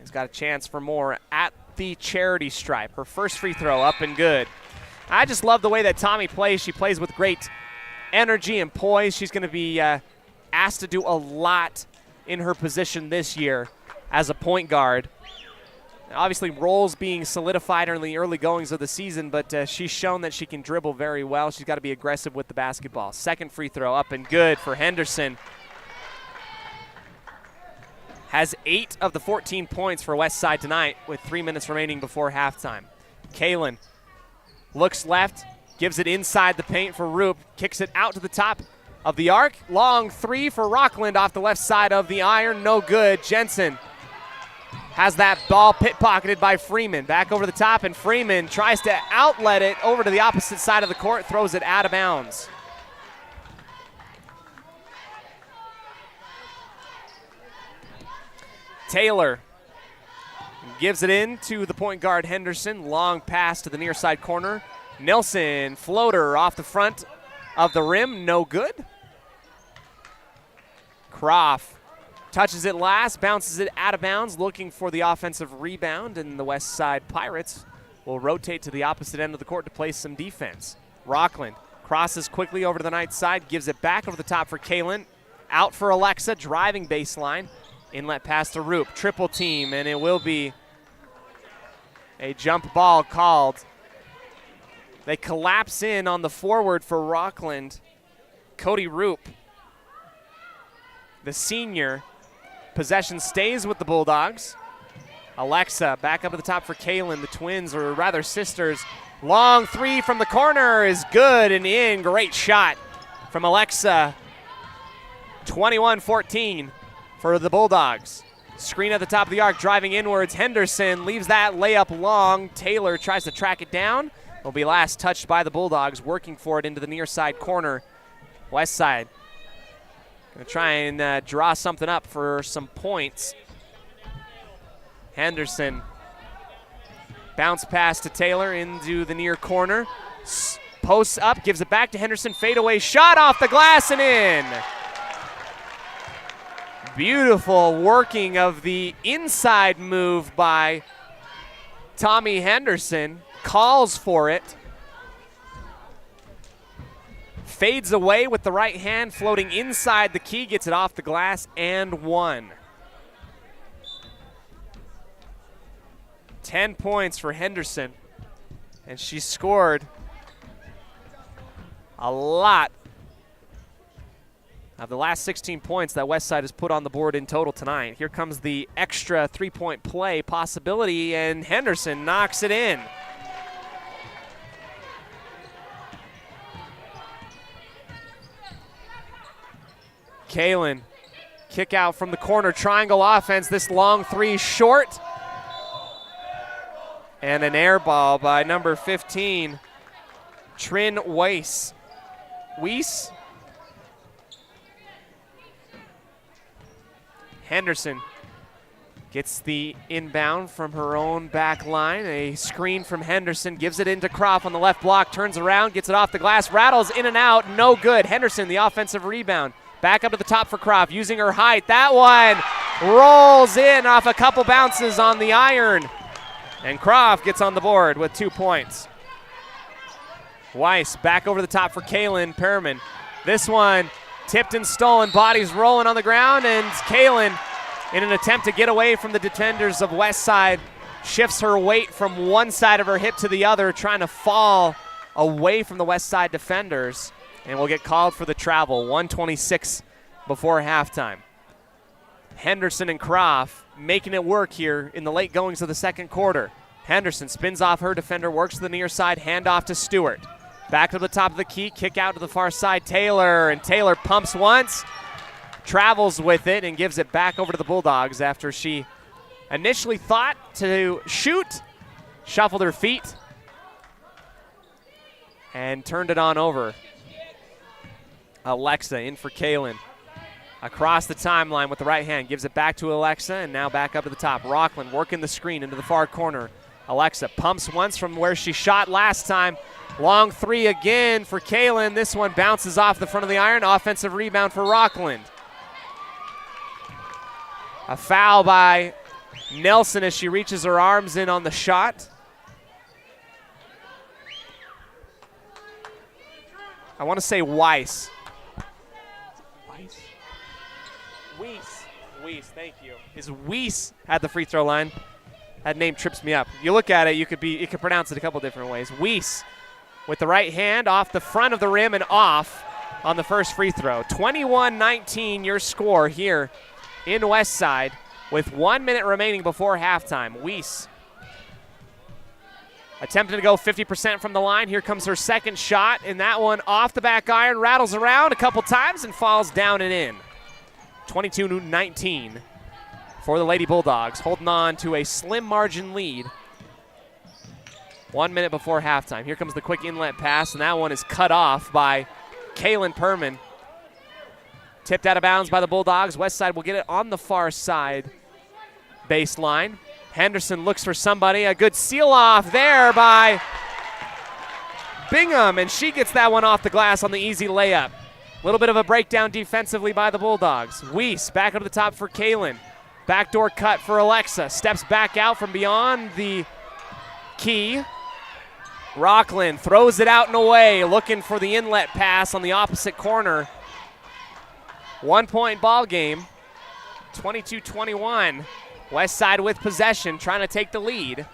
Has got a chance for more at the charity stripe. Her first free throw up and good. I just love the way that Tommy plays. She plays with great energy and poise. She's going to be asked to do a lot in her position this year as a point guard. Obviously, roles being solidified in the early goings of the season, but she's shown that she can dribble very well. She's got to be aggressive with the basketball. Second free throw up and good for Henderson. Has 8 of the 14 points for Westside tonight with 3 minutes remaining before halftime. Kalen looks left, gives it inside the paint for Roop, kicks it out to the top of the arc. Long 3 for Rockland off the left side of the iron, no good. Jensen has that ball pit-pocketed by Freeman. Back over the top, and Freeman tries to outlet it over to the opposite side of the court, throws it out of bounds. Taylor gives it in to the point guard Henderson. Long pass to the near side corner. Nilsson, floater off the front of the rim, no good. Croft touches it last, bounces it out of bounds, looking for the offensive rebound, and the West Side Pirates will rotate to the opposite end of the court to play some defense. Rockland crosses quickly over to the right side, gives it back over the top for Kalen. Out for Alexa, driving baseline. Inlet pass to Roop, triple team, and it will be a jump ball called. They collapse in on the forward for Rockland. Cody Roop, the senior. Possession stays with the Bulldogs. Alexa back up at the top for Kalen. The twins, or rather sisters. Long 3 from the corner is good and in. Great shot from Alexa. 21-14 for the Bulldogs. Screen at the top of the arc, driving inwards. Henderson leaves that layup long. Taylor tries to track it down. Will be last touched by the Bulldogs, working for it into the near side corner. West side going to try and draw something up for some points. Henderson bounce pass to Taylor into the near corner. Posts up, gives it back to Henderson. Fadeaway shot off the glass and in. Beautiful working of the inside move by Tommy Henderson. Calls for it. Fades away with the right hand, floating inside the key, gets it off the glass and one. 10 points for Henderson, and she scored a lot of the last 16 points that Westside has put on the board in total tonight. Here comes the extra three-point play possibility, and Henderson knocks it in. Kalen, kick out from the corner, triangle offense. This long 3 short. And an air ball by number 15, Trin Weiss. Henderson gets the inbound from her own back line. A screen from Henderson, gives it into Croft on the left block, turns around, gets it off the glass, rattles in and out, no good. Henderson, the offensive rebound. Back up to the top for Croft, using her height. That one rolls in off a couple bounces on the iron. And Croft gets on the board with 2 points. Weiss back over the top for Kalen Perriman. This one tipped and stolen, bodies rolling on the ground, and Kalen, in an attempt to get away from the defenders of Westside, shifts her weight from one side of her hip to the other, trying to fall away from the Westside defenders, and will get called for the travel. 1:26 before halftime. Henderson and Croft making it work here in the late goings of the second quarter. Henderson spins off her defender, works to the near side, handoff to Stewart. Back to the top of the key, kick out to the far side, Taylor, and Taylor pumps once, travels with it and gives it back over to the Bulldogs after she initially thought to shoot, shuffled her feet, and turned it on over. Alexa in for Kalen. Across the timeline with the right hand, gives it back to Alexa, and now back up to the top. Rockland working the screen into the far corner. Alexa pumps once from where she shot last time. Long three again for Kalen. This one bounces off the front of the iron. Offensive rebound for Rockland. A foul by Nelson as she reaches her arms in on the shot. I want to say Weiss. Weiss, thank you. Is Weiss at the free throw line? That name trips me up. You look at it, you could pronounce it a couple different ways. Weiss with the right hand off the front of the rim and off on the first free throw. 21-19 your score here in Westside with 1 minute remaining before halftime. Weiss attempting to go 50% from the line. Here comes her second shot, and that one off the back iron, rattles around a couple times and falls down and in. 22-19 for the Lady Bulldogs, holding on to a slim margin lead. 1 minute before halftime. Here comes the quick inlet pass, and that one is cut off by Kaylin Perman. Tipped out of bounds by the Bulldogs. Westside will get it on the far side baseline. Henderson looks for somebody. A good seal off there by Bingham, and she gets that one off the glass on the easy layup. A little bit of a breakdown defensively by the Bulldogs. Weiss back up to the top for Kaylin. Backdoor cut for Alexa. Steps back out from beyond the key. Rockland throws it out and away, looking for the inlet pass on the opposite corner. 1 point ball game. 22-21. Westside with possession, trying to take the lead.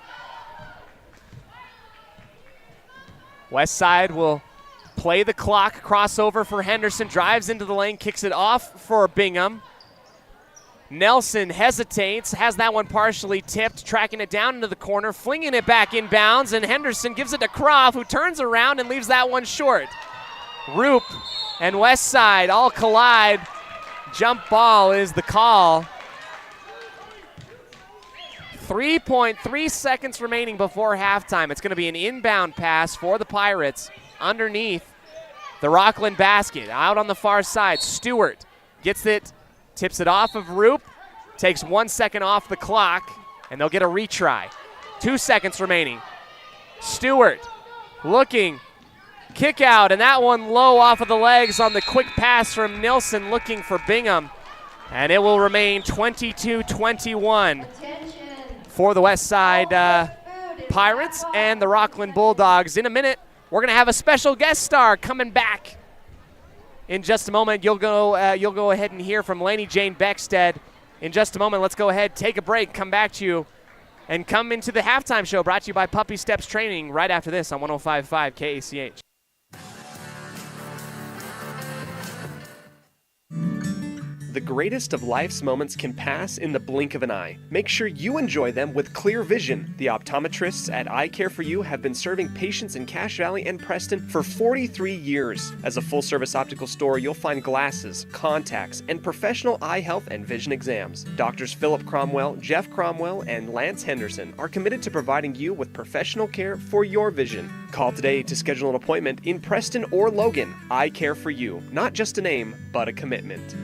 Westside will play the clock. Crossover for Henderson. Drives into the lane. Kicks it off for Bingham. Nelson hesitates. Has that one partially tipped. Tracking it down into the corner. Flinging it back inbounds. And Henderson gives it to Croft, who turns around and leaves that one short. Roop and Westside all collide. Jump ball is the call. 3.3 seconds remaining before halftime. It's going to be an inbound pass for the Pirates underneath the Rockland basket. Out on the far side, Stewart gets it, tips it off of Roop, takes 1 second off the clock, and they'll get a retry. 2 seconds remaining. Stewart looking, kick out, and that one low off of the legs on the quick pass from Nilsson looking for Bingham. And it will remain 22-21 for the Westside Pirates and the Rockland Bulldogs. In a minute, we're going to have a special guest star coming back. In just a moment, you'll go ahead and hear from Lainey Jane Beckstead. In just a moment, let's go ahead, take a break, come back to you, and come into the halftime show brought to you by Puppy Steps Training right after this on 105.5 KACH. The greatest of life's moments can pass in the blink of an eye. Make sure you enjoy them with clear vision. The optometrists at Eye Care For You have been serving patients in Cache Valley and Preston for 43 years. As a full-service optical store, you'll find glasses, contacts, and professional eye health and vision exams. Doctors Philip Cromwell, Jeff Cromwell, and Lance Henderson are committed to providing you with professional care for your vision. Call today to schedule an appointment in Preston or Logan. Eye Care For You. Not just a name, but a commitment.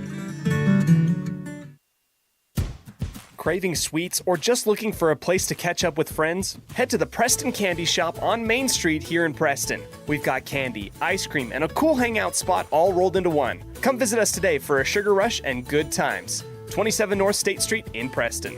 Craving sweets or just looking for a place to catch up with friends? Head to the Preston Candy Shop on Main Street here in Preston. We've got candy, ice cream, and a cool hangout spot all rolled into one. Come visit us today for a sugar rush and good times. 27 North State Street in Preston.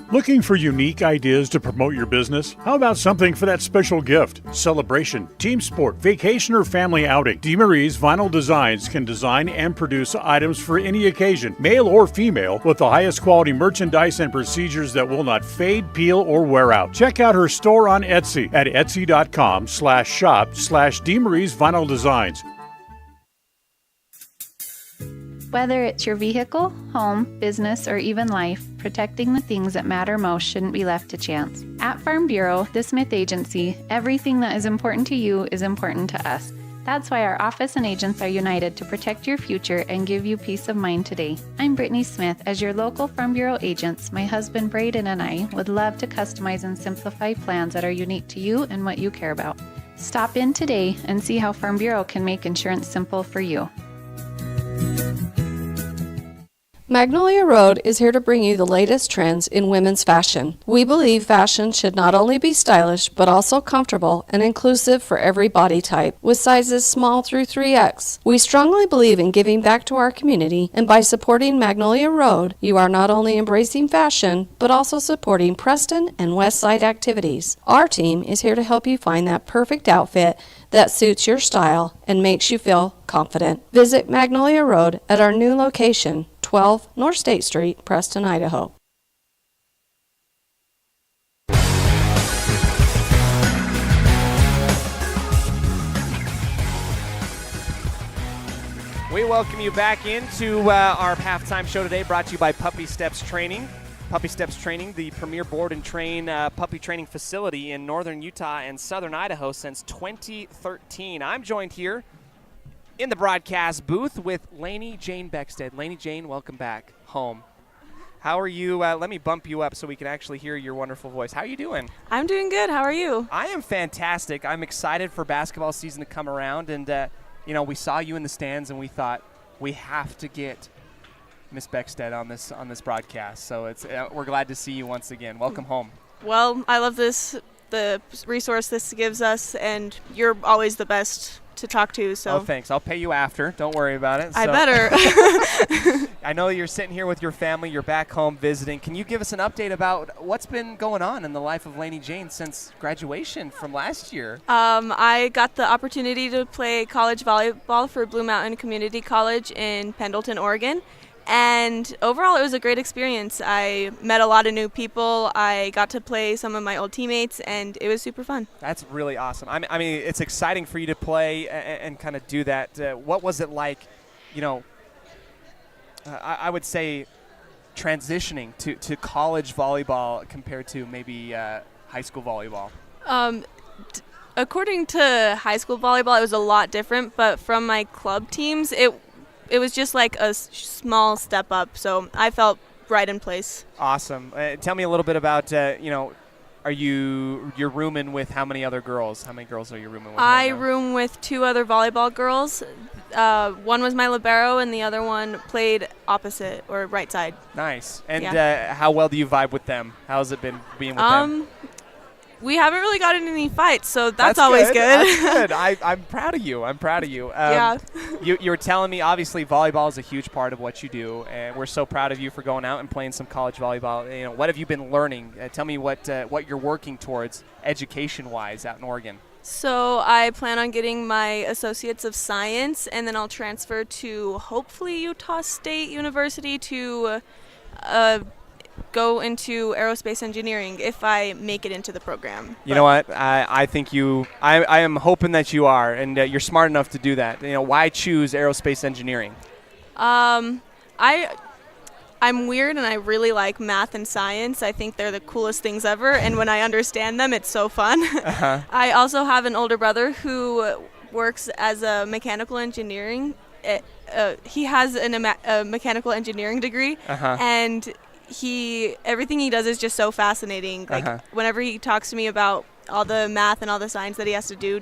Looking for unique ideas to promote your business? How about something for that special gift, celebration, team sport, vacation, or family outing? DeMarie's Vinyl Designs can design and produce items for any occasion, male or female, with the highest quality merchandise and procedures that will not fade, peel, or wear out. Check out her store on Etsy at etsy.com/shop/DeMarie's Vinyl Designs. Whether it's your vehicle, home, business, or even life, protecting the things that matter most shouldn't be left to chance. At Farm Bureau, the Smith Agency, everything that is important to you is important to us. That's why our office and agents are united to protect your future and give you peace of mind today. I'm Brittany Smith. As your local Farm Bureau agents, my husband Braden and I would love to customize and simplify plans that are unique to you and what you care about. Stop in today and see how Farm Bureau can make insurance simple for you. Magnolia Road is here to bring you the latest trends in women's fashion. We believe fashion should not only be stylish, but also comfortable and inclusive for every body type, with sizes small through 3X. We strongly believe in giving back to our community, and by supporting Magnolia Road, you are not only embracing fashion, but also supporting Preston and West Side activities. Our team is here to help you find that perfect outfit that suits your style and makes you feel confident. Visit Magnolia Road at our new location, 12 North State Street, Preston, Idaho. We welcome you back into our halftime show today, brought to you by Puppy Steps Training. Puppy Steps Training, the premier board and train puppy training facility in northern Utah and southern Idaho since 2013. I'm joined here in the broadcast booth with Lainey Jane Beckstead. Lainey Jane, welcome back home. How are you? Let me bump you up so we can actually hear your wonderful voice. How are you doing? I'm doing good. How are you? I am fantastic. I'm excited for basketball season to come around, and we saw you in the stands, and we thought we have to get Miss Beckstead on this broadcast. So we're glad to see you once again. Welcome home. Well, I love the resource this gives us, and you're always the best to talk to. So. Oh, thanks. I'll pay you after. Don't worry about it. I better. I know you're sitting here with your family. You're back home visiting. Can you give us an update about what's been going on in the life of Lainey Jane since graduation from last year? I got the opportunity to play college volleyball for Blue Mountain Community College in Pendleton, Oregon. And overall, it was a great experience. I met a lot of new people. I got to play some of my old teammates, and it was super fun. That's really awesome. I mean, it's exciting for you to play and kind of do that. What was it like, I would say, transitioning to college volleyball compared to maybe high school volleyball? According to high school volleyball, it was a lot different. But from my club teams, it was just like a small step up, so I felt right in place. Awesome. Tell me a little bit about, you're rooming with how many other girls? How many girls are you rooming with? I room with 2 other volleyball girls. One was my libero, and the other one played opposite or right side. Nice. And how well do you vibe with them? How's it been being with them? We haven't really gotten any fights, so that's always good. That's good. I'm proud of you. Yeah. You were telling me, obviously, volleyball is a huge part of what you do, and we're so proud of you for going out and playing some college volleyball. What have you been learning? Tell me what you're working towards education-wise out in Oregon. So I plan on getting my Associates of Science, and then I'll transfer to hopefully Utah State University to go into aerospace engineering if I make it into the program. You know what? I think I am hoping that you are, and you're smart enough to do that. Why choose aerospace engineering? I'm weird, and I really like math and science. I think they're the coolest things ever, and when I understand them, it's so fun. Uh-huh. I also have an older brother who works as a mechanical engineering. He has a mechanical engineering degree, and everything he does is just so fascinating. Like whenever he talks to me about all the math and all the science that he has to do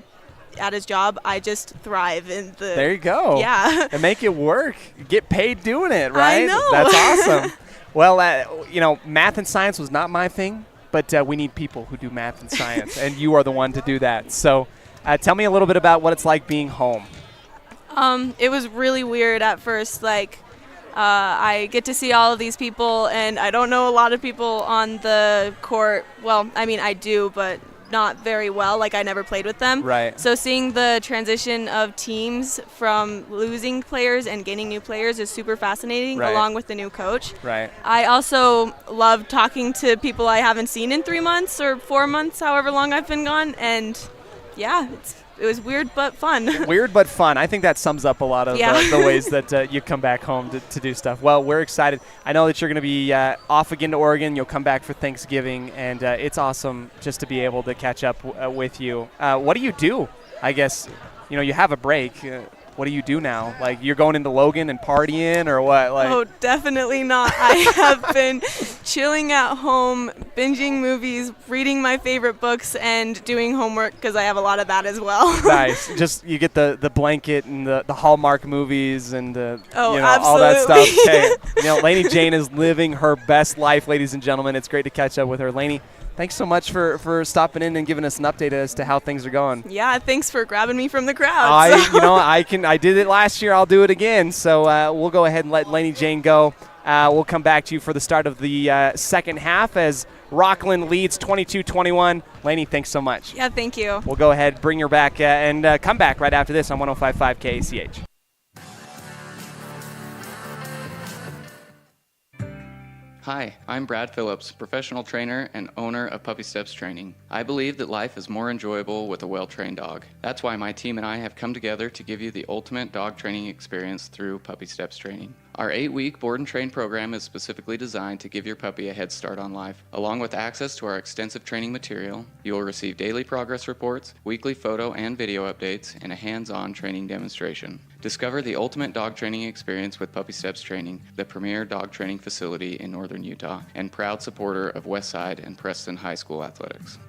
at his job, I just thrive in the. There you go. Yeah. And make it work. Get paid doing it, right? I know. That's awesome. Well, math and science was not my thing, but we need people who do math and science, and you are the one to do that. So, tell me a little bit about what it's like being home. It was really weird at first. I get to see all of these people, and I don't know a lot of people on the court. Well, I mean, I do, but not very well. I never played with them. Right. So seeing the transition of teams from losing players and gaining new players is super fascinating, along with the new coach. Right. I also love talking to people I haven't seen in 3 months or 4 months, however long I've been gone, and yeah, it was weird but fun. Weird but fun. I think that sums up a lot of the ways that you come back home to do stuff. Well, we're excited. I know that you're going to be off again to Oregon. You'll come back for Thanksgiving, and it's awesome just to be able to catch up with you. What do you do, I guess, you have a break. What do you do now? Like, you're going into Logan and partying or what? Like, oh, definitely not. I have been chilling at home, binging movies, reading my favorite books, and doing homework because I have a lot of that as well. Nice. Just you get the blanket and the Hallmark movies and absolutely. all that stuff. Hey, Lainey Jane is living her best life, ladies and gentlemen. It's great to catch up with her. Lainey, thanks so much for stopping in and giving us an update as to how things are going. Yeah, thanks for grabbing me from the crowd. I did it last year. I'll do it again. So we'll go ahead and let Lainey Jane go. We'll come back to you for the start of the second half as Rockland leads 22-21. Lainey, thanks so much. Yeah, thank you. We'll go ahead, bring her back, and come back right after this on 105.5 KACH. Hi, I'm Brad Phillips, professional trainer and owner of Puppy Steps Training. I believe that life is more enjoyable with a well-trained dog. That's why my team and I have come together to give you the ultimate dog training experience through Puppy Steps Training. Our 8-week board and train program is specifically designed to give your puppy a head start on life. Along with access to our extensive training material, you will receive daily progress reports, weekly photo and video updates, and a hands-on training demonstration. Discover the ultimate dog training experience with Puppy Steps Training, the premier dog training facility in northern Utah, and proud supporter of Westside and Preston High School athletics.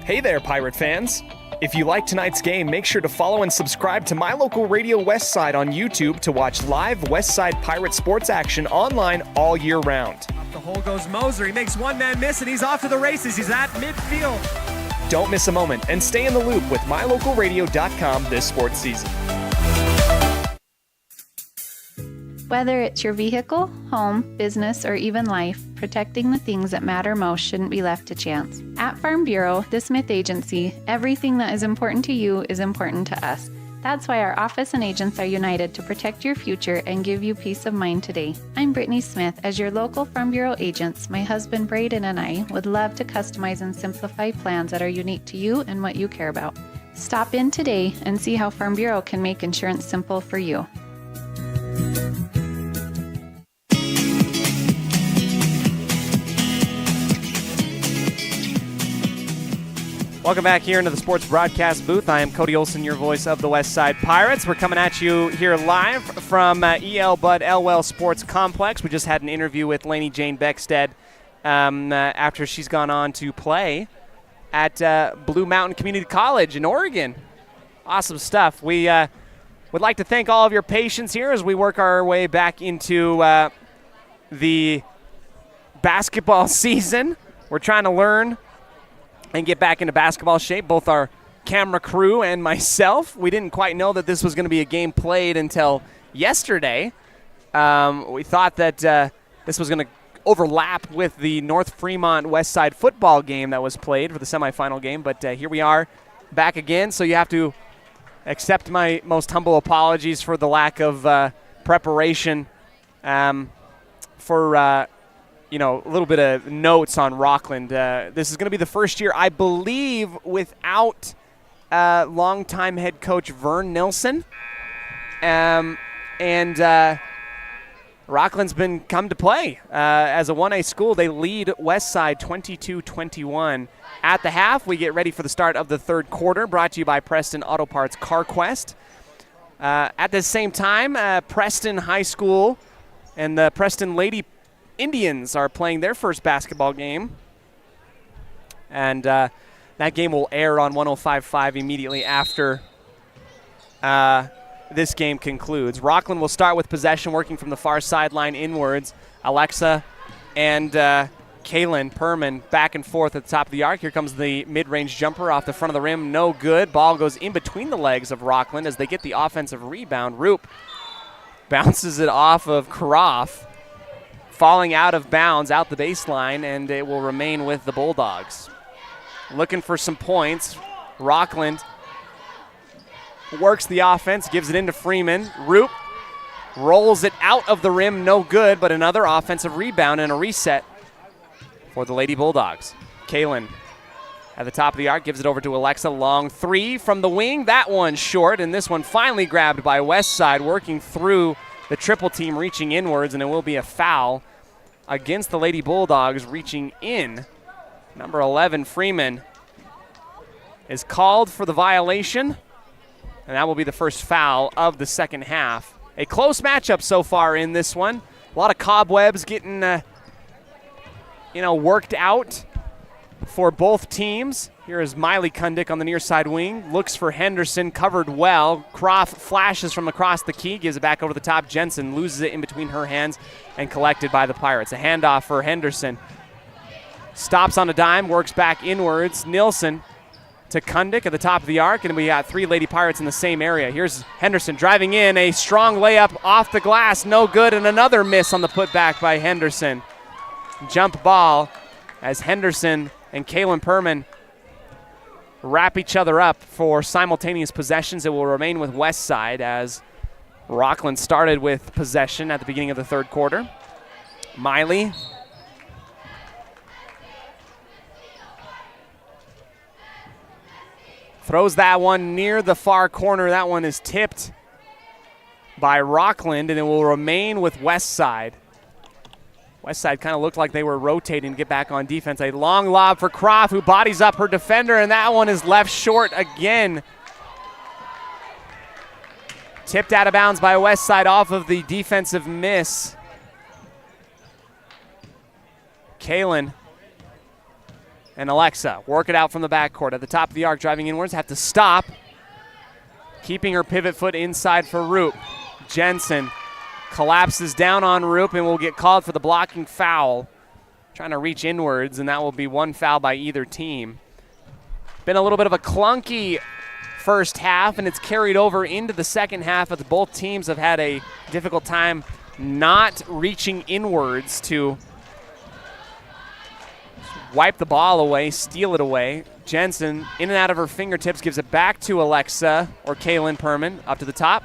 Hey there, Pirate fans! If you like tonight's game, make sure to follow and subscribe to My Local Radio Westside on YouTube to watch live Westside Pirate sports action online all year round. Up the hole goes Moser. He makes one man miss, and he's off to the races. He's at midfield. Don't miss a moment and stay in the loop with mylocalradio.com this sports season. Whether it's your vehicle, home, business, or even life, protecting the things that matter most shouldn't be left to chance. At Farm Bureau, the Smith Agency, everything that is important to you is important to us. That's why our office and agents are united to protect your future and give you peace of mind today. I'm Brittany Smith. As your local Farm Bureau agents, my husband Braden and I would love to customize and simplify plans that are unique to you and what you care about. Stop in today and see how Farm Bureau can make insurance simple for you. Welcome back here into the sports broadcast booth. I am Cody Olsen, your voice of the Westside Pirates. We're coming at you here live from E.L. Bud Elwell Sports Complex. We just had an interview with Lainey Jane Beckstead after she's gone on to play at Blue Mountain Community College in Oregon. Awesome stuff. We would like to thank all of your patience here as we work our way back into the basketball season. We're trying to learn and get back into basketball shape, both our camera crew and myself. We didn't quite know that this was going to be a game played until yesterday. We thought that this was going to overlap with the North Fremont Westside football game that was played for the semifinal game, but here we are back again, so you have to accept my most humble apologies for the lack of preparation for a little bit of notes on Rockland. This is going to be the first year, I believe, without longtime head coach Vern Nilsson. And Rockland's been come to play. As a 1A school, they lead Westside 22-21. At the half, we get ready for the start of the third quarter, brought to you by Preston Auto Parts CarQuest. At the same time, Preston High School and the Preston Lady Indians are playing their first basketball game, and that game will air on 105.5 immediately after this game concludes. Rockland will start with possession, working from the far sideline inwards. Alexa and Kaylin Perman back and forth at the top of the arc. Here comes the mid-range jumper off the front of the rim. No good. Ball goes in between the legs of Rockland as they get the offensive rebound. Roop bounces it off of Karoff, falling out of bounds, out the baseline, and it will remain with the Bulldogs. Looking for some points. Rockland works the offense, gives it into Freeman. Roop rolls it out of the rim, no good, but another offensive rebound and a reset for the Lady Bulldogs. Kaylin at the top of the arc gives it over to Alexa. Long three from the wing. That one short, and this one finally grabbed by Westside, working through the triple team, reaching inwards, and it will be a foul against the Lady Bulldogs reaching in. Number 11, Freeman, is called for the violation, and that will be the first foul of the second half. A close matchup so far in this one. A lot of cobwebs getting, worked out for both teams. Here is Miley Kundick on the near side wing. Looks for Henderson, covered well. Croft flashes from across the key, gives it back over the top. Jensen loses it in between her hands and collected by the Pirates. A handoff for Henderson. Stops on a dime, works back inwards. Nilsson to Kundick at the top of the arc, and we got 3 Lady Pirates in the same area. Here's Henderson driving in. A strong layup off the glass, no good, and another miss on the putback by Henderson. Jump ball as Henderson and Kaylin Perman wrap each other up for simultaneous possessions. It will remain with Westside as Rockland started with possession at the beginning of the third quarter. Miley throws that one near the far corner. That one is tipped by Rockland, and it will remain with Westside. Westside kind of looked like they were rotating to get back on defense. A long lob for Croft, who bodies up her defender, and that one is left short again. Tipped out of bounds by Westside off of the defensive miss. Kaylin and Alexa work it out from the backcourt. At the top of the arc, driving inwards, have to stop. Keeping her pivot foot inside for Roop. Jensen collapses down on Roop and will get called for the blocking foul. Trying to reach inwards, and that will be one foul by either team. Been a little bit of a clunky first half, and it's carried over into the second half as both teams have had a difficult time not reaching inwards to wipe the ball away, steal it away. Jensen, in and out of her fingertips, gives it back to Alexa or Kaylin Perman, up to the top.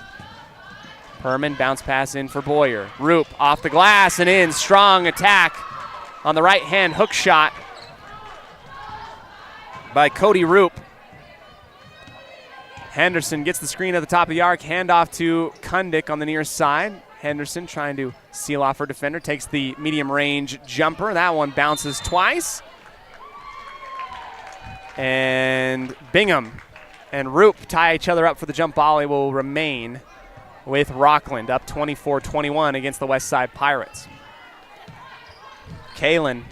Perman, bounce pass in for Boyer. Roop off the glass and in. Strong attack on the right hand hook shot by Cody Roop. Henderson gets the screen at the top of the arc. Handoff to Kundick on the near side. Henderson trying to seal off her defender. Takes the medium range jumper. That one bounces twice. And Bingham and Roop tie each other up for the jump volley. Will remain with Rockland up 24-21 against the Westside Pirates. Kaylin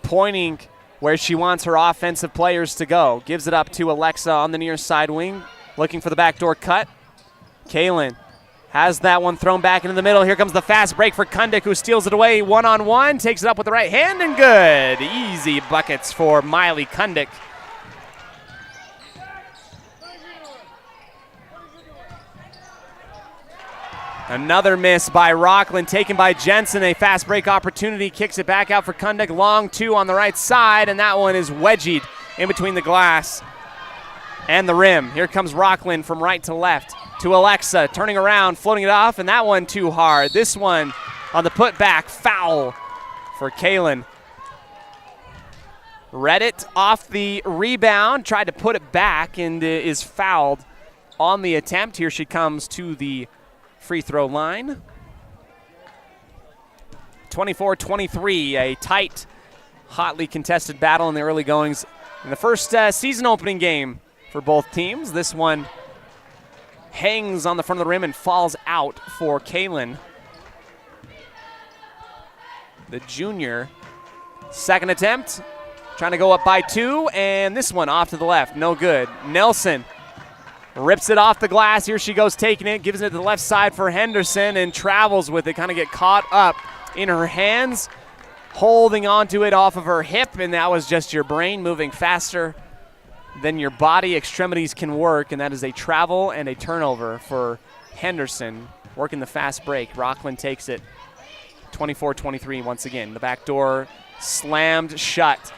pointing where she wants her offensive players to go. Gives it up to Alexa on the near side wing, looking for the backdoor cut. Kaylin has that one thrown back into the middle. Here comes the fast break for Kundick, who steals it away one-on-one, takes it up with the right hand, and good. Easy buckets for Miley Kundick. Another miss by Rockland, taken by Jensen. A fast break opportunity, kicks it back out for Kundick. Long 2 on the right side, and that one is wedgied in between the glass and the rim. Here comes Rockland from right to left to Alexa, turning around, floating it off, and that one too hard. This one on the putback, foul for Kaylin. Read it off the rebound, tried to put it back, and is fouled on the attempt. Here she comes to the free throw line. 24-23, a tight, hotly contested battle in the early goings in the first season opening game for both teams. This one hangs on the front of the rim and falls out for Kaylin, the junior. Second attempt, trying to go up by 2, and this one off to the left, no good. Nelson rips it off the glass. Here she goes taking it, gives it to the left side for Henderson, and travels with it, kind of get caught up in her hands, holding onto it off of her hip, and that was just your brain moving faster than your body extremities can work, and that is a travel and a turnover for Henderson, working the fast break. Rockland takes it 24-23 once again. The back door slammed shut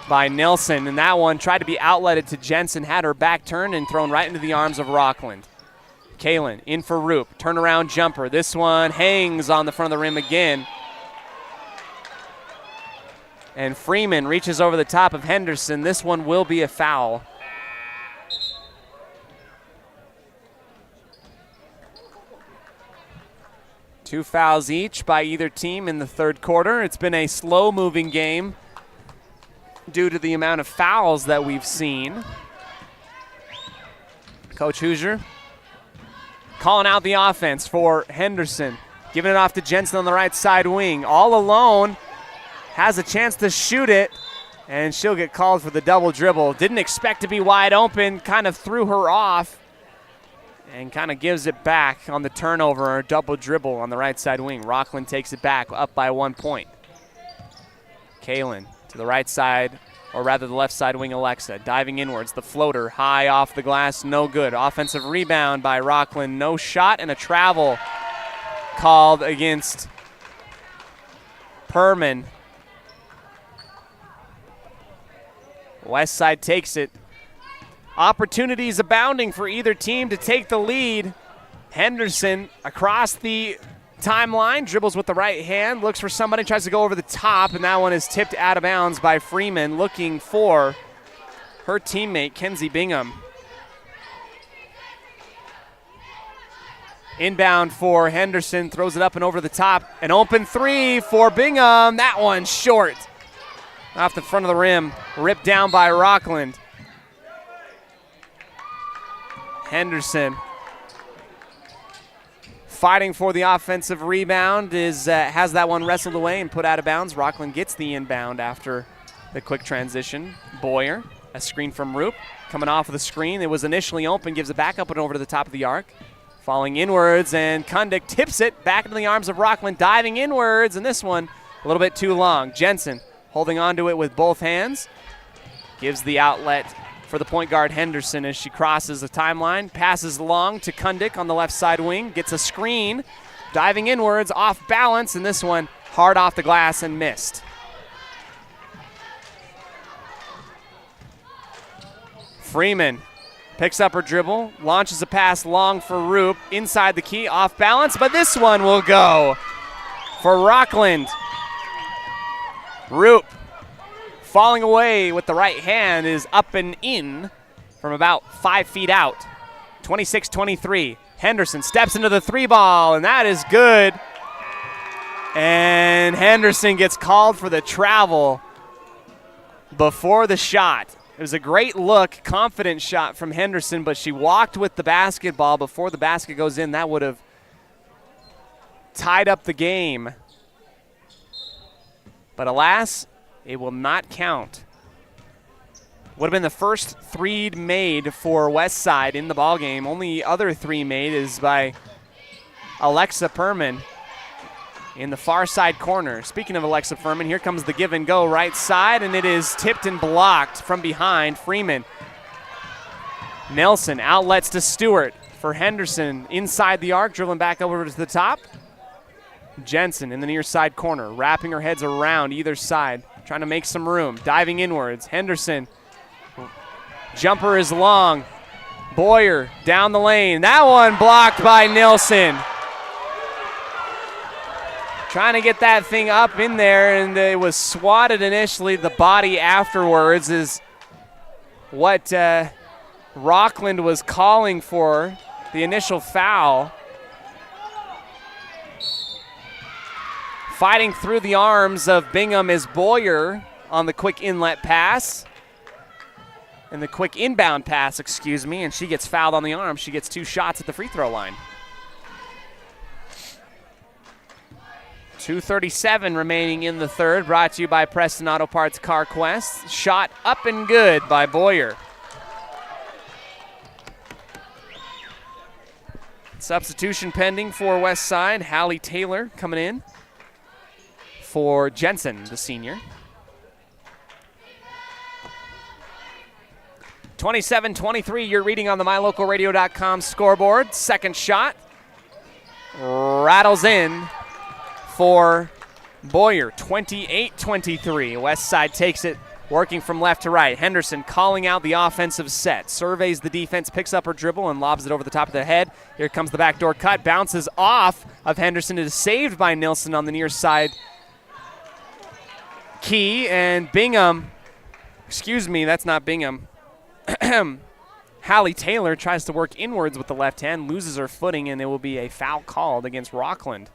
by Nilsson, and that one tried to be outletted to Jensen, had her back turned and thrown right into the arms of Rockland. Kaylin in for Roop, turnaround jumper. This one hangs on the front of the rim again. And Freeman reaches over the top of Henderson. This one will be a foul. Two fouls each by either team in the third quarter. It's been a slow-moving game due to the amount of fouls that we've seen. Coach Hoosier calling out the offense for Henderson. Giving it off to Jensen on the right side wing. All alone. Has a chance to shoot it. And she'll get called for the double dribble. Didn't expect to be wide open. Kind of threw her off. And kind of gives it back on the turnover, or double dribble on the right side wing. Rockland takes it back, up by 1 point. Kalen to the right side, or rather the left side wing, Alexa. Diving inwards, the floater high off the glass, no good. Offensive rebound by Rockland, no shot, and a travel called against Perman. West side takes it. Opportunities abounding for either team to take the lead. Henderson across the timeline, dribbles with the right hand, looks for somebody, tries to go over the top, and that one is tipped out of bounds by Freeman, looking for her teammate, Kenzie Bingham. Inbound for Henderson, throws it up and over the top. An open three for Bingham. That one short. Off the front of the rim, ripped down by Rockland. Henderson fighting for the offensive rebound, has that one wrestled away and put out of bounds. Rockland gets the inbound after the quick transition. Boyer, a screen from Roop, coming off of the screen. It was initially open, gives it back up and over to the top of the arc. Falling inwards, and Kundick tips it back into the arms of Rockland, diving inwards, and this one a little bit too long. Jensen holding on to it with both hands. Gives the outlet for the point guard Henderson as she crosses the timeline. Passes long to Kundick on the left side wing. Gets a screen. Diving inwards, off balance, and this one hard off the glass and missed. Freeman picks up her dribble, launches a pass long for Roop. Inside the key, off balance, but this one will go for Rockland. Roop falling away with the right hand is up and in from about 5 feet out. 26-23. Henderson steps into the three ball, and that is good. And Henderson gets called for the travel before the shot. It was a great look, confident shot from Henderson, but she walked with the basketball before the basket goes in. That would have tied up the game. But alas, it will not count. Would have been the first three made for West Side in the ballgame. Only other three made is by Alexa Perman in the far side corner. Speaking of Alexa Perman, here comes the give and go right side, and it is tipped and blocked from behind. Freeman. Nelson outlets to Stewart for Henderson inside the arc, dribbling back over to the top. Jensen in the near side corner, wrapping her heads around either side, trying to make some room, diving inwards. Henderson, jumper is long. Boyer down the lane. That one blocked by Nilsson. Trying to get that thing up in there, and it was swatted initially. The body afterwards is what Rockland was calling for, the initial foul. Fighting through the arms of Bingham is Boyer on the quick inlet pass. And the quick inbound pass, and she gets fouled on the arm. She gets 2 shots at the free throw line. 2:37 remaining in the third, brought to you by Preston Auto Parts Car Quest. Shot up and good by Boyer. Substitution pending for West Side. Hallie Taylor coming in for Jensen, the senior. 27-23, you're reading on the MyLocalRadio.com scoreboard. Second shot rattles in for Boyer. 28-23. West Side takes it, working from left to right. Henderson calling out the offensive set. Surveys the defense, picks up her dribble, and lobs it over the top of the head. Here comes the backdoor cut. Bounces off of Henderson. It is saved by Nilsson on the near side key. And Bingham, that's not Bingham. Hallie Taylor tries to work inwards with the left hand, loses her footing, and it will be a foul called against Rockland.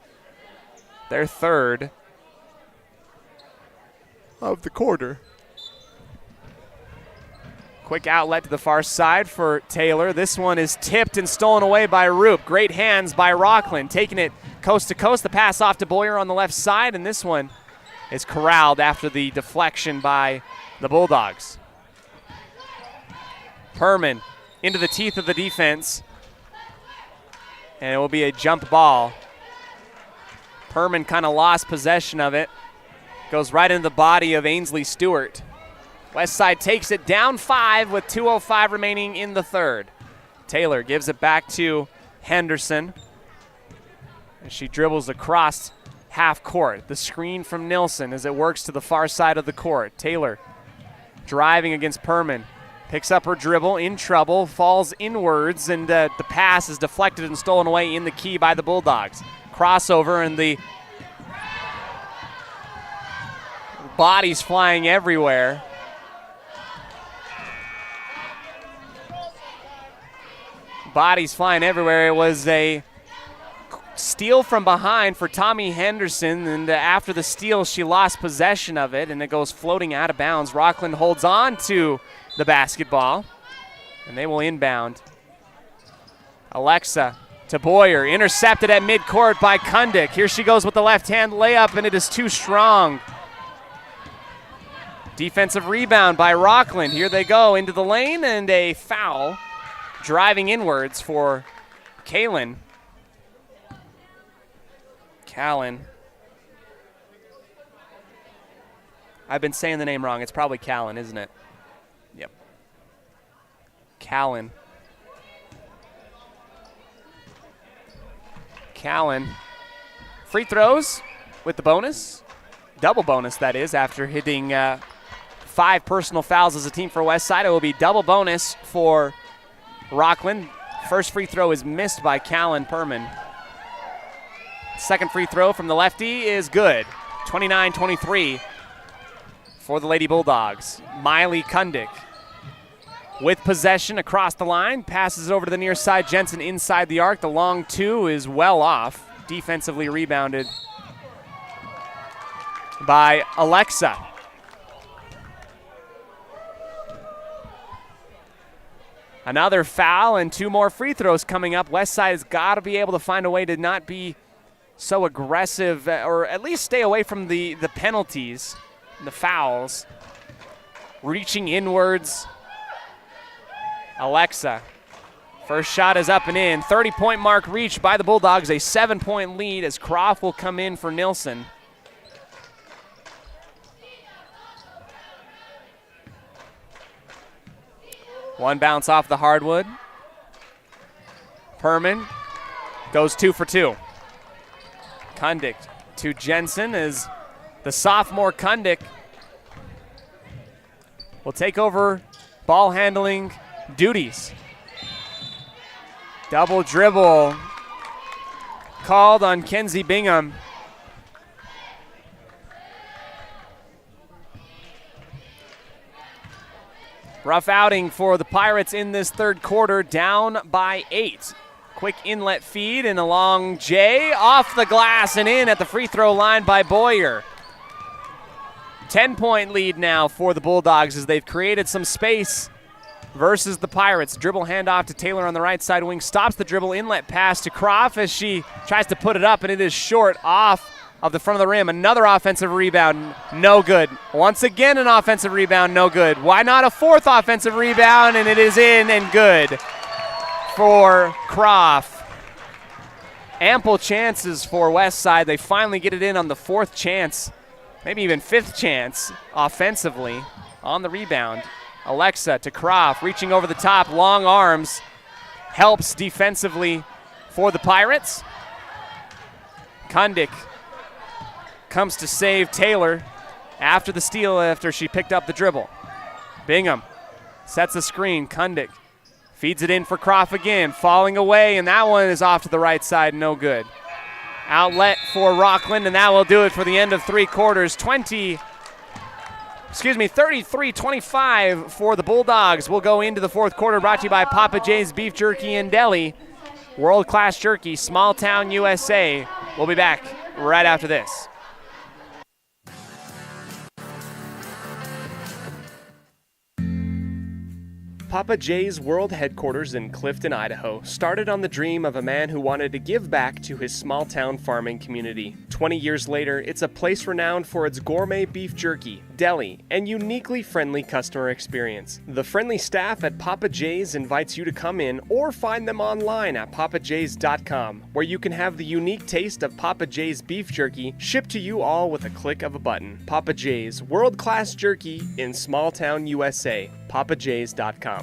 Their third of the quarter. Quick outlet to the far side for Taylor. This one is tipped and stolen away by Roop. Great hands by Rockland, taking it coast to coast. The pass off to Boyer on the left side, and this one is corralled after the deflection by the Bulldogs. Perman into the teeth of the defense, and it will be a jump ball. Perman kind of lost possession of it. Goes right into the body of Ainsley Stewart. Westside takes it down 5 with 2:05 remaining in the third. Taylor gives it back to Henderson as she dribbles across half court. The screen from Nilsson as it works to the far side of the court. Taylor driving against Perman. Picks up her dribble, in trouble, falls inwards, and the pass is deflected and stolen away in the key by the Bulldogs. Crossover, and the bodies flying everywhere. Bodies flying everywhere. It was a steal from behind for Tommy Henderson, and after the steal, she lost possession of it, and it goes floating out of bounds. Rockland holds on to the basketball, and they will inbound. Alexa to Boyer, intercepted at midcourt by Kundick. Here she goes with the left-hand layup, and it is too strong. Defensive rebound by Rockland. Here they go into the lane, and a foul driving inwards for Callan. I've been saying the name wrong. It's probably Callan, isn't it? Yep. Callan. Free throws with the bonus. Double bonus, that is, after hitting 5 personal fouls as a team for Westside. It will be double bonus for Rockland. First free throw is missed by Callan Perman. Second free throw from the lefty is good. 29-23 for the Lady Bulldogs. Miley Kundick with possession across the line. Passes it over to the near side. Jensen inside the arc. The long 2 is well off. Defensively rebounded by Alexa. Another foul and 2 more free throws coming up. Westside has got to be able to find a way to not be so aggressive, or at least stay away from the penalties, the fouls. Reaching inwards. Alexa. First shot is up and in. 30-point mark reached by the Bulldogs. A 7-point lead as Croft will come in for Nilsson. One bounce off the hardwood. Perman goes 2 for 2. Kundick to Jensen as the sophomore Kundick will take over ball handling duties. Double dribble called on Kenzie Bingham. Rough outing for the Pirates in this third quarter, down by 8. Quick inlet feed and a long J off the glass and in at the free throw line by Boyer. 10-point lead now for the Bulldogs as they've created some space versus the Pirates. Dribble handoff to Taylor on the right side wing. Stops the dribble, inlet pass to Croft as she tries to put it up, and it is short off of the front of the rim. Another offensive rebound, no good. Once again, an offensive rebound, no good. Why not a 4th offensive rebound? And it is in and good for Croft. Ample chances for Westside. They finally get it in on the 4th chance, maybe even 5th chance offensively on the rebound. Alexa to Croft, reaching over the top, long arms, helps defensively for the Pirates. Kundick comes to save Taylor after the steal after she picked up the dribble. Bingham sets a screen. Kundick feeds it in for Croft again, falling away, and that one is off to the right side, no good. Outlet for Rockland, and that will do it for the end of 3 quarters. 33-25 for the Bulldogs. We'll go into the 4th quarter, brought to you by Papa J's Beef Jerky and Deli. World-class jerky, small town USA. We'll be back right after this. Papa J's world headquarters in Clifton, Idaho, started on the dream of a man who wanted to give back to his small-town farming community. 20 years later, it's a place renowned for its gourmet beef jerky, deli, and uniquely friendly customer experience. The friendly staff at Papa J's invites you to come in or find them online at papajs.com, where you can have the unique taste of Papa J's beef jerky shipped to you all with a click of a button. Papa J's, world-class jerky in small-town USA. papajs.com.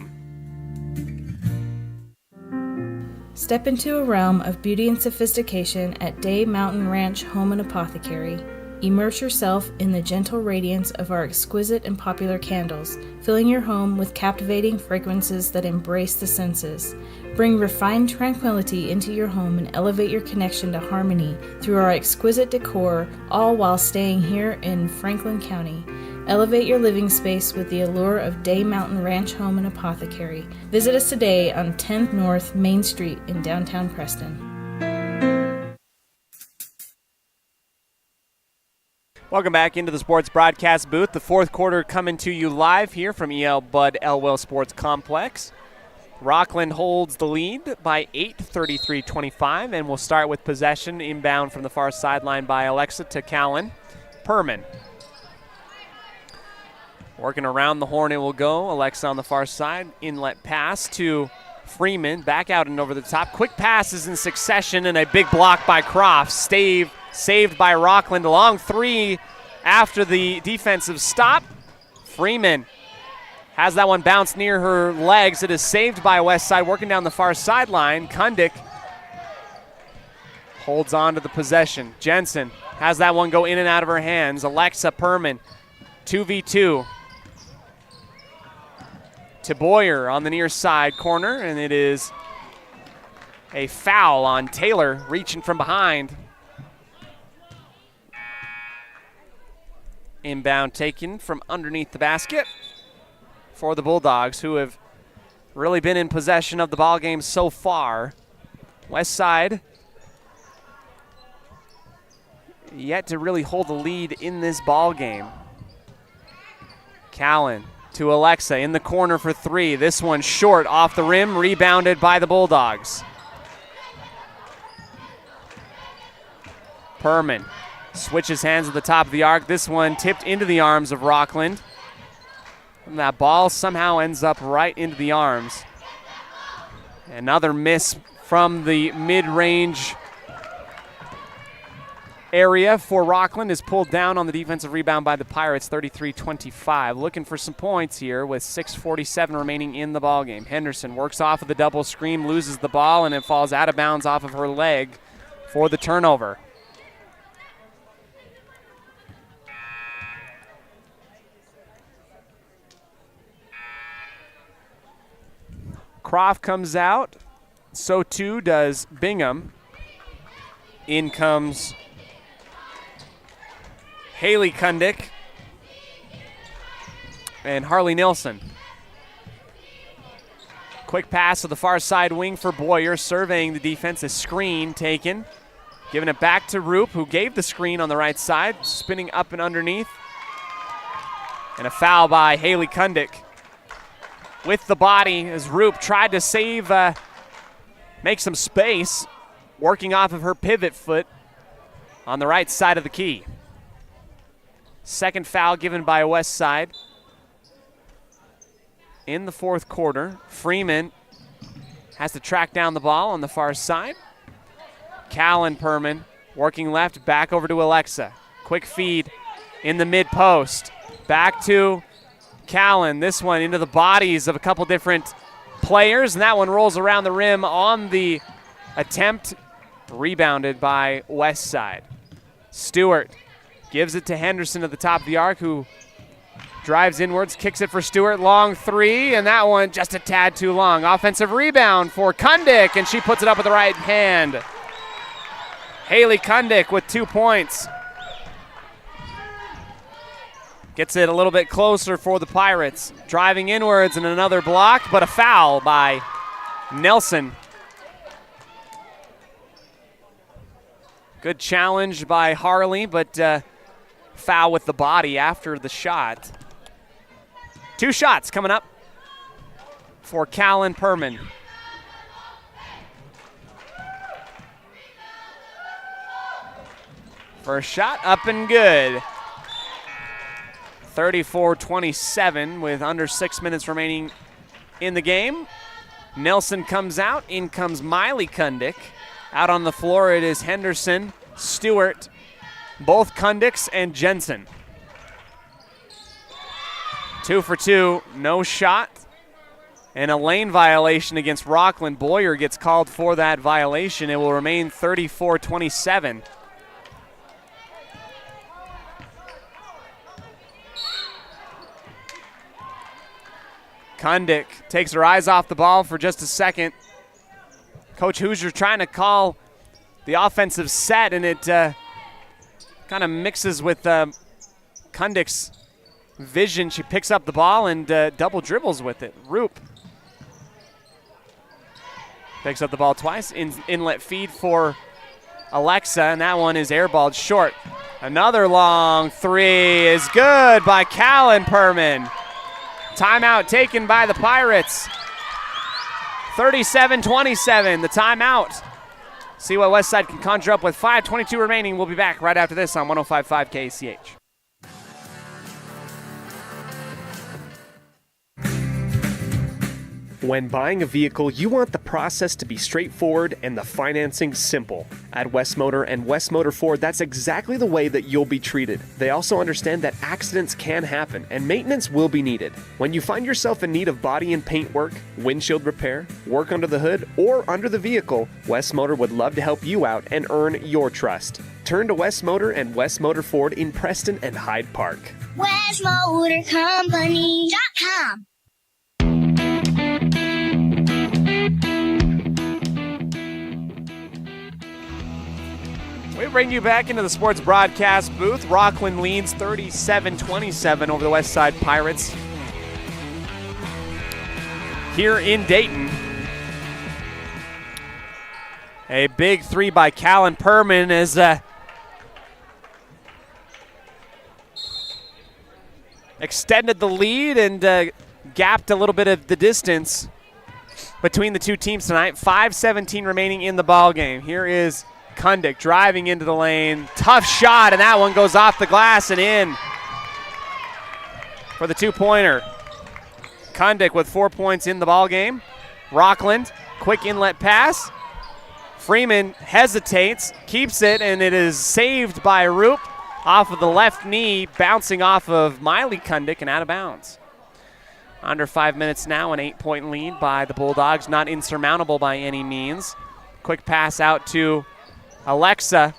Step into a realm of beauty and sophistication at Day Mountain Ranch Home and Apothecary. Immerse yourself in the gentle radiance of our exquisite and popular candles, filling your home with captivating fragrances that embrace the senses. Bring refined tranquility into your home and elevate your connection to harmony through our exquisite decor, all while staying here in Franklin County. Elevate your living space with the allure of Day Mountain Ranch Home and Apothecary. Visit us today on 10th North Main Street in downtown Preston. Welcome back into the sports broadcast booth. The fourth quarter coming to you live here from E.L. Budd Elwell Sports Complex. Rockland holds the lead by 8, 33-25, and we'll start with possession inbound from the far sideline by Alexa to Callan. Perman. Working around the horn it will go. Alexa on the far side. Inlet pass to Freeman. Back out and over the top. Quick passes in succession and a big block by Croft. Saved by Rockland. A long three after the defensive stop. Freeman has that one bounce near her legs. It is saved by Westside. Working down the far sideline. Kundick holds on to the possession. Jensen has that one go in and out of her hands. Alexa Perman, 2v2. To Boyer on the near side corner, and it is a foul on Taylor reaching from behind. Inbound taken from underneath the basket for the Bulldogs, who have really been in possession of the ball game so far. Westside yet to really hold the lead in this ball game. Callan to Alexa in the corner for three. This one short off the rim, rebounded by the Bulldogs. Perman switches hands at the top of the arc. This one tipped into the arms of Rockland. And that ball somehow ends up right into the arms. Another miss from the mid-range area for Rockland is pulled down on the defensive rebound by the Pirates, 33-25. Looking for some points here with 6:47 remaining in the ballgame. Henderson works off of the double screen, loses the ball, and it falls out of bounds off of her leg for the turnover. Croft comes out. So too does Bingham. In comes Haley Kundick and Harley Nilsson. Quick pass to the far side wing for Boyer, surveying the defense. A screen taken. Giving it back to Roop, who gave the screen on the right side, spinning up and underneath. And a foul by Haley Kundick. With the body as Roop tried to save, make some space, working off of her pivot foot on the right side of the key. Second foul given by Westside in the fourth quarter. Freeman has to track down the ball on the far side. Callan Perman working left, back over to Alexa. Quick feed in the mid post. Back to Callan. This one into the bodies of a couple different players, and that one rolls around the rim on the attempt. Rebounded by Westside. Stewart gives it to Henderson at the top of the arc, who drives inwards, kicks it for Stewart. Long three, and that one just a tad too long. Offensive rebound for Kundick, and she puts it up with the right hand. Haley Kundick with 2 points. Gets it a little bit closer for the Pirates. Driving inwards and another block, but a foul by Nelson. Good challenge by Harley, but foul with the body after the shot. 2 shots coming up for Callan Perman. First shot up and good. 34-27 with under 6 minutes remaining in the game. Nelson comes out. In comes Miley Kundick. Out on the floor it is Henderson, Stewart, both Kundicks, and Jensen. 2 for 2, no shot. And a lane violation against Rockland. Boyer gets called for that violation. It will remain 34-27. Kundick takes her eyes off the ball for just a second. Coach Hoosier trying to call the offensive set, and it kind of mixes with Kundick's vision. She picks up the ball and double dribbles with it. Roop picks up the ball twice. Inlet feed for Alexa, and that one is airballed short. Another long three is good by Callan Perman. Timeout taken by the Pirates. 37-27, the timeout. See what Westside can conjure up with 5:22 remaining. We'll be back right after this on 105.5 KCH. When buying a vehicle, you want the process to be straightforward and the financing simple. At West Motor and West Motor Ford, that's exactly the way that you'll be treated. They also understand that accidents can happen and maintenance will be needed. When you find yourself in need of body and paint work, windshield repair, work under the hood, or under the vehicle, West Motor would love to help you out and earn your trust. Turn to West Motor and West Motor Ford in Preston and Hyde Park. WestMotorCompany.com. We bring you back into the sports broadcast booth. Rockland leads 37-27 over the Westside Pirates here in Dayton. A big three by Callan Perman as extended the lead and gapped a little bit of the distance between the two teams tonight. 5:17 remaining in the ball game. Here is Kundick driving into the lane. Tough shot, and that one goes off the glass and in for the two-pointer. Kundick with 4 points in the ball game. Rockland, quick inlet pass. Freeman hesitates, keeps it, and it is saved by Roop off of the left knee, bouncing off of Miley Kundick and out of bounds. Under 5 minutes now, an 8-point lead by the Bulldogs. Not insurmountable by any means. Quick pass out to Alexa.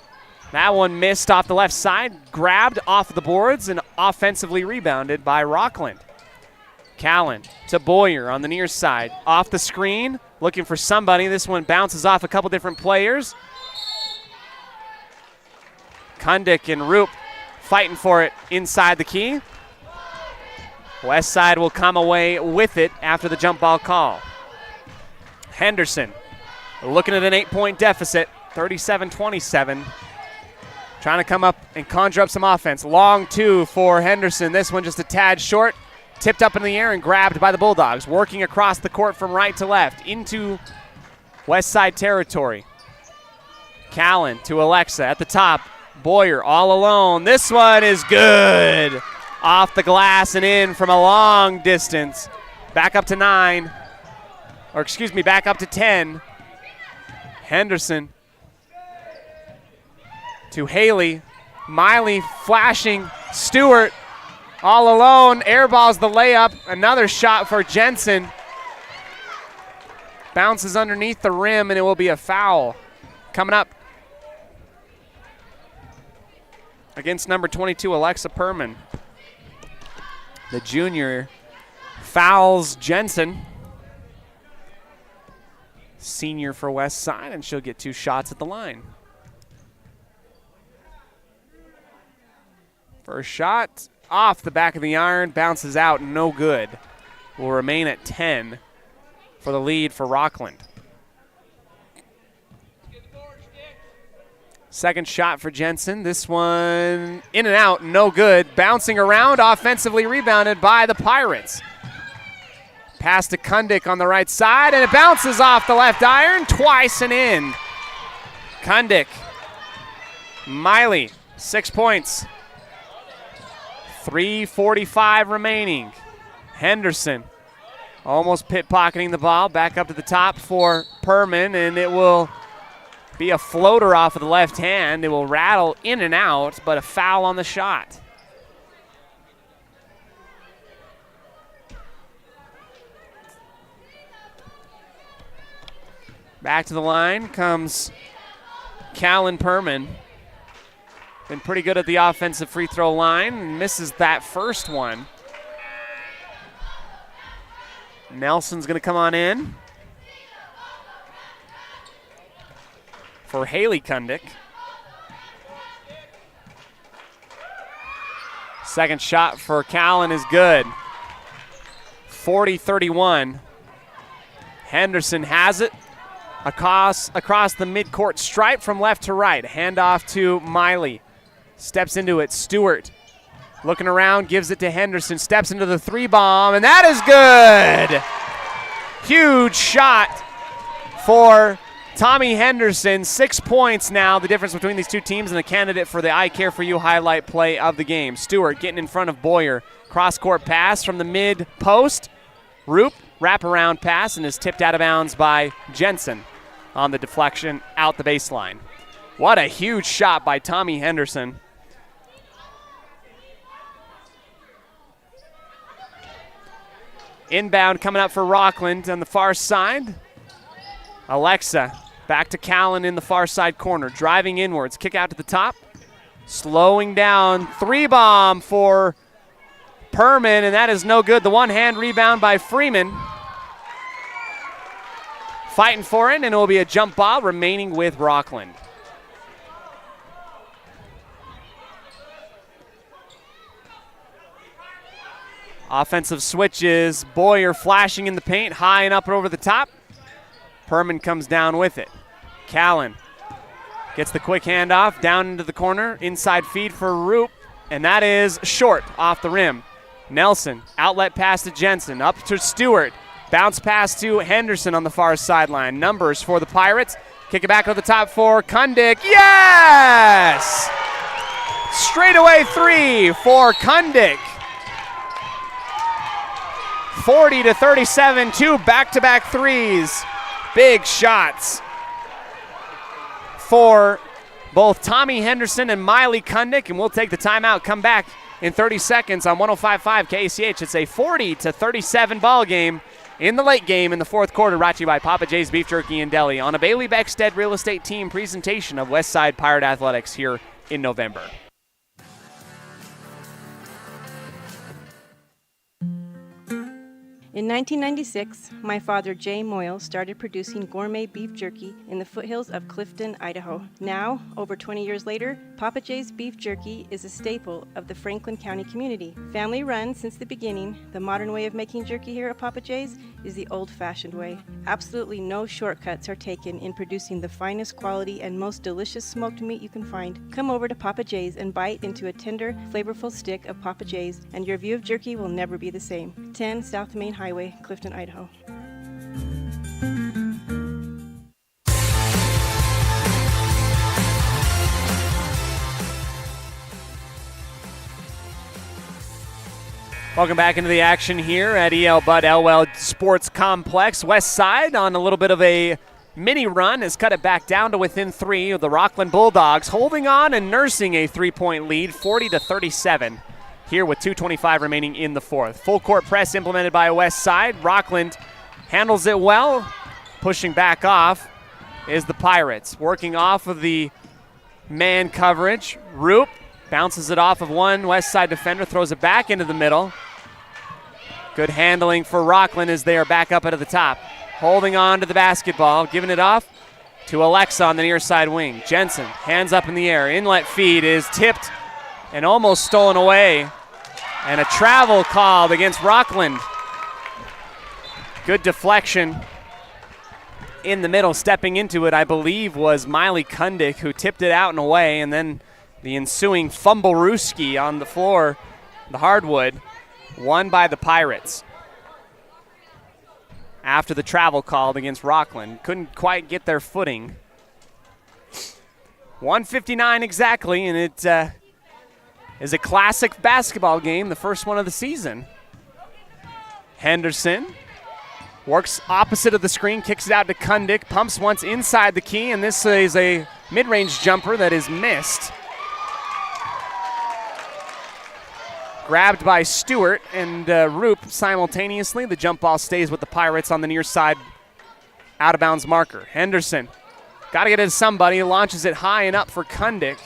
That one missed off the left side, grabbed off the boards and offensively rebounded by Rockland. Callan to Boyer on the near side. Off the screen, looking for somebody. This one bounces off a couple different players. Kundick and Roop fighting for it inside the key. Westside will come away with it after the jump ball call. Henderson looking at an 8-point deficit. 37-27. Trying to come up and conjure up some offense. Long two for Henderson. This one just a tad short. Tipped up in the air and grabbed by the Bulldogs. Working across the court from right to left into Westside territory. Callan to Alexa at the top. Boyer all alone. This one is good. Off the glass and in from a long distance. Back up to 9. Or excuse me, back up to 10. Henderson to Haley. Miley flashing. Stewart all alone. Airballs the layup. Another shot for Jensen. Bounces underneath the rim, and it will be a foul. Coming up against number 22, Alexa Perman. The junior fouls Jensen. Senior for Westside, and she'll get 2 shots at the line. First shot off the back of the iron, bounces out, no good. Will remain at 10 for the lead for Rockland. Second shot for Jensen. This one in and out, no good. Bouncing around, offensively rebounded by the Pirates. Pass to Kundick on the right side, and it bounces off the left iron twice and in. Kundick. Miley, 6 points. 3:45 remaining. Henderson almost pit-pocketing the ball. Back up to the top for Perman, and it will be a floater off of the left hand. It will rattle in and out, but a foul on the shot. Back to the line comes Callan Perman. Been pretty good at the offensive free throw line and misses that first one. Nelson's going to come on in for Haley Kundick. Second shot for Callan is good. 40-31. Henderson has it across the midcourt stripe from left to right. Handoff to Miley. Steps into it. Stewart looking around, gives it to Henderson. Steps into the three bomb, and that is good. Huge shot for Tommy Henderson. 6 points now, the difference between these two teams, and a candidate for the I Care For You highlight play of the game. Stewart getting in front of Boyer. Cross-court pass from the mid-post. Roop, wraparound pass, and is tipped out of bounds by Jensen on the deflection out the baseline. What a huge shot by Tommy Henderson. Inbound coming up for Rockland on the far side. Alexa back to Callan in the far side corner. Driving inwards. Kick out to the top. Slowing down. Three bomb for Perman, and that is no good. The one-hand rebound by Freeman. Fighting for it, and it will be a jump ball remaining with Rockland. Offensive switches. Boyer flashing in the paint, high and up and over the top. Perman comes down with it. Callan gets the quick handoff down into the corner. Inside feed for Roop, and that is short off the rim. Nelson, outlet pass to Jensen, up to Stewart. Bounce pass to Henderson on the far sideline. Numbers for the Pirates. Kick it back to the top for Kundick. Yes! Straightaway three for Kundick. 40-37, two back-to-back threes. Big shots for both Tommy Henderson and Miley Kundick, and we'll take the timeout, come back in 30 seconds on 105.5 KACH. It's a 40-37 ball game in the late game in the fourth quarter, brought to you by Papa J's Beef Jerky and Deli on a Bailey Beckstead Real Estate Team presentation of Westside Pirate Athletics here in November. In 1996, my father, Jay Moyle, started producing gourmet beef jerky in the foothills of Clifton, Idaho. Now, over 20 years later, Papa J's Beef Jerky is a staple of the Franklin County community. Family run since the beginning, the modern way of making jerky here at Papa J's is the old-fashioned way. Absolutely no shortcuts are taken in producing the finest quality and most delicious smoked meat you can find. Come over to Papa J's and bite into a tender, flavorful stick of Papa J's, and your view of jerky will never be the same. 10 South Main Highway, Clifton, Idaho. Welcome back into the action here at E.L. Budd Elwell Sports Complex. West Side on a little bit of a mini run has cut it back down to within three of the Rockland Bulldogs, holding on and nursing a three-point lead, 40-37. Here with 2:25 remaining in the fourth. Full court press implemented by West Side. Rockland handles it well. Pushing back off is the Pirates. Working off of the man coverage. Roop bounces it off of one West Side defender, throws it back into the middle. Good handling for Rockland as they are back up into the top. Holding on to the basketball, giving it off to Alexa on the near side wing. Jensen, hands up in the air. Inlet feed is tipped and almost stolen away. And a travel called against Rockland. Good deflection in the middle. Stepping into it, I believe, was Miley Kundick, who tipped it out and away. And then the ensuing fumble-rooski on the floor, the hardwood, won by the Pirates. after the travel called against Rockland. Couldn't quite get their footing. 1:59 exactly, and it is a classic basketball game, the first one of the season. Henderson works opposite of the screen, kicks it out to Kundick, pumps once inside the key, and this is a mid-range jumper that is missed. Grabbed by Stewart and Roop simultaneously. The jump ball stays with the Pirates on the near side out-of-bounds marker. Henderson, got to get it to somebody, launches it high and up for Kundick.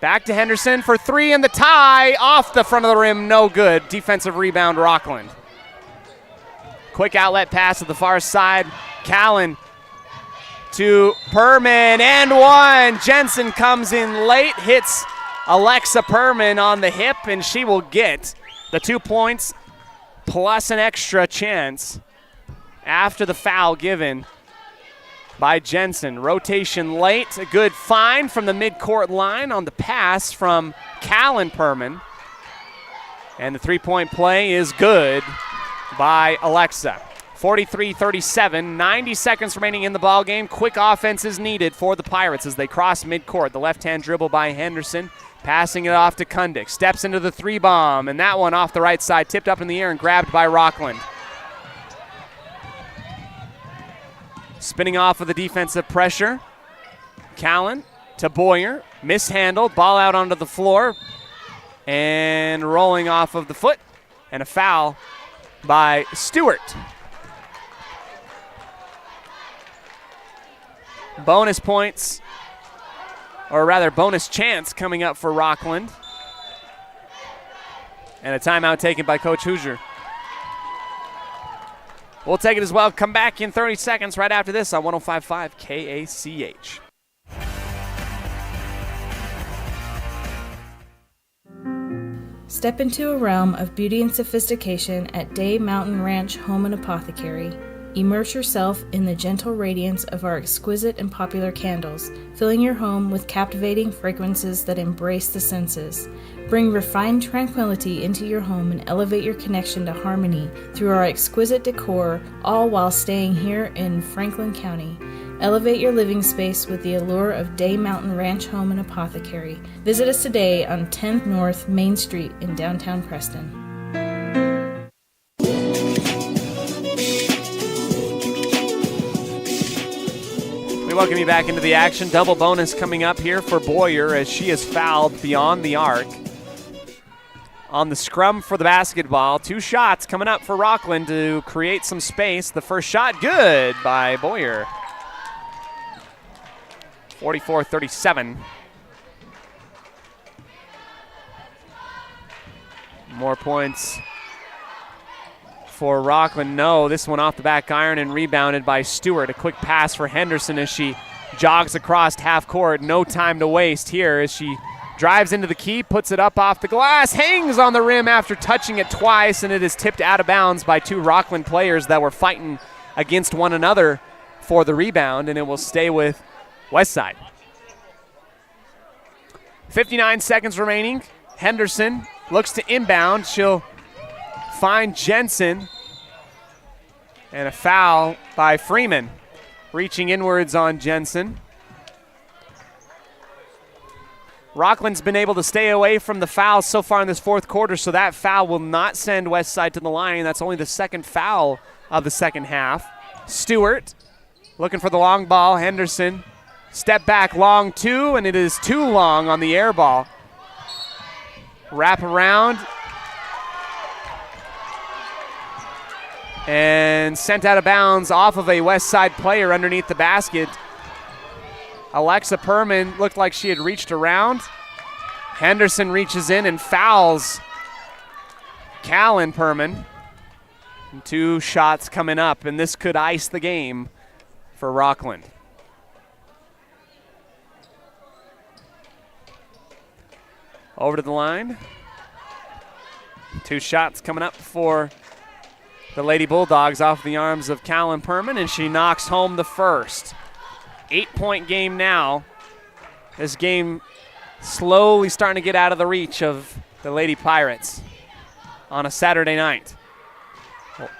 Back to Henderson for three, and the tie off the front of the rim, no good. Defensive rebound, Rockland. Quick outlet pass to the far side. Callan to Perman, and one. Jensen comes in late, hits Alexa Perman on the hip, and she will get the 2 points plus an extra chance after the foul given by Jensen. Rotation late, a good find from the midcourt line on the pass from Callan Perman. And the three-point play is good by Alexa. 43-37, 90 seconds remaining in the ballgame. Quick offense is needed for the Pirates as they cross midcourt. The left-hand dribble by Henderson, passing it off to Kundick. Steps into the three bomb, and that one off the right side, tipped up in the air and grabbed by Rockland. Spinning off of the defensive pressure. Callan to Boyer, mishandled, ball out onto the floor, and rolling off of the foot, and a foul by Stewart. Bonus points, or rather bonus chance coming up for Rockland. And a timeout taken by Coach Hoosier. We'll take it as well. Come back in 30 seconds right after this on 105.5 KACH. Step into a realm of beauty and sophistication at Day Mountain Ranch Home and Apothecary. Immerse yourself in the gentle radiance of our exquisite and popular candles, filling your home with captivating fragrances that embrace the senses. Bring refined tranquility into your home and elevate your connection to harmony through our exquisite decor, all while staying here in Franklin County. Elevate your living space with the allure of Day Mountain Ranch Home and Apothecary. Visit us today on 10th North Main Street in downtown Preston. We welcome you back into the action. Double bonus coming up here for Boyer as she is fouled beyond the arc. On the scrum for the basketball, 2 shots coming up for Rockland to create some space. The first shot good by Boyer. 44-37. More points for Rockland. No, this one off the back iron and rebounded by Stewart. A quick pass for Henderson as she jogs across half court. No time to waste here as she drives into the key, puts it up off the glass, hangs on the rim after touching it twice, and it is tipped out of bounds by 2 Rockland players that were fighting against one another for the rebound, and it will stay with Westside. 59 seconds remaining. Henderson looks to inbound. She'll find Jensen, and a foul by Freeman. Reaching inwards on Jensen. Rockland's been able to stay away from the fouls so far in this fourth quarter, so that foul will not send Westside to the line. That's only the second foul of the second half. Stewart looking for the long ball. Henderson, step back long 2, and it is too long on the air ball. Wrap around. And sent out of bounds off of a Westside player underneath the basket. Alexa Perman looked like she had reached around. Henderson reaches in and fouls Callan Perman. 2 shots coming up, and this could ice the game for Rockland. Over to the line. 2 shots coming up for the Lady Bulldogs off the arms of Callan Perman, and she knocks home the first. 8-point game now. This game slowly starting to get out of the reach of the Lady Pirates on a Saturday night.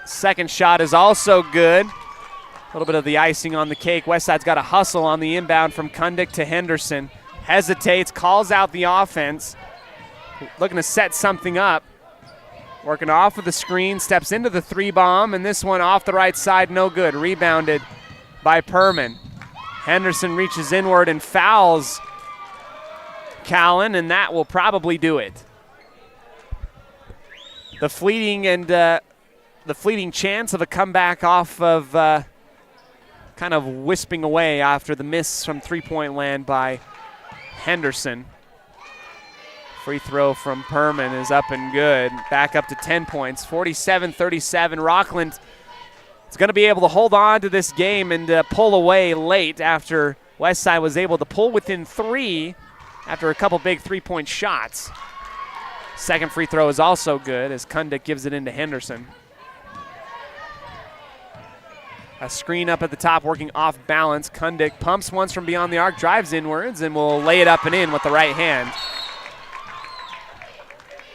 Second shot is also good. A little bit of the icing on the cake. Westside's got a hustle on the inbound from Kundick to Henderson. Hesitates, calls out the offense. Looking to set something up. Working off of the screen, steps into the three bomb, and this one off the right side, no good. Rebounded by Perman. Henderson reaches inward and fouls Callan, and that will probably do it. The fleeting chance of a comeback off of kind of wisping away after the miss from three-point land by Henderson. Free throw from Perman is up and good. Back up to 10 points, 47-37. Rockland is going to be able to hold on to this game and pull away late after Westside was able to pull within 3 after a couple big three-point shots. Second free throw is also good as Kundick gives it into Henderson. A screen up at the top working off balance. Kundick pumps once from beyond the arc, drives inwards, and will lay it up and in with the right hand.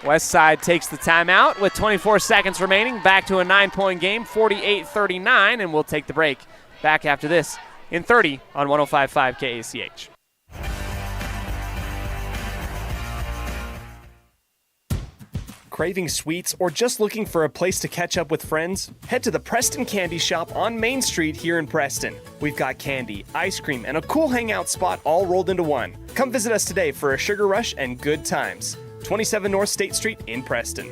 Westside takes the timeout with 24 seconds remaining. Back to a 9-point game, 48-39, and we'll take the break. Back after this in 30 on 105.5 KACH. Craving sweets or just looking for a place to catch up with friends? Head to the Preston Candy Shop on Main Street here in Preston. We've got candy, ice cream, and a cool hangout spot all rolled into one. Come visit us today for a sugar rush and good times. 27 North State Street in Preston.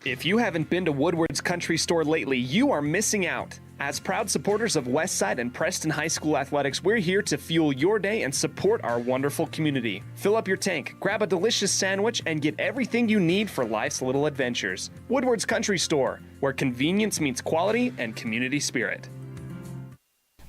If you haven't been to Woodward's Country Store lately, you are missing out. As proud supporters of Westside and Preston High School athletics, we're here to fuel your day and support our wonderful community. Fill up your tank, grab a delicious sandwich, and get everything you need for life's little adventures. Woodward's Country Store, where convenience meets quality and community spirit.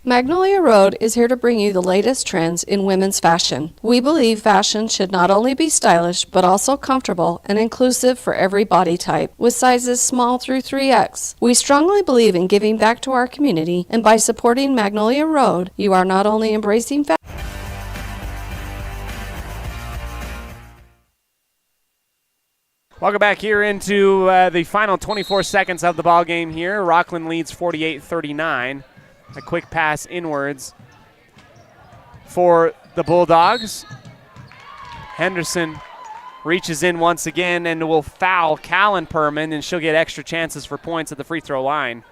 Magnolia Road is here to bring you the latest trends in women's fashion. We believe fashion should not only be stylish, but also comfortable and inclusive for every body type, with sizes small through 3X. We strongly believe in giving back to our community, and by supporting Magnolia Road, you are not only embracing fashion. Welcome back here into the final 24 seconds of the ball game here. Rockland leads 48-39. A quick pass inwards for the Bulldogs. Henderson reaches in once again and will foul Callan Perman, and she'll get extra chances for points at the free throw line.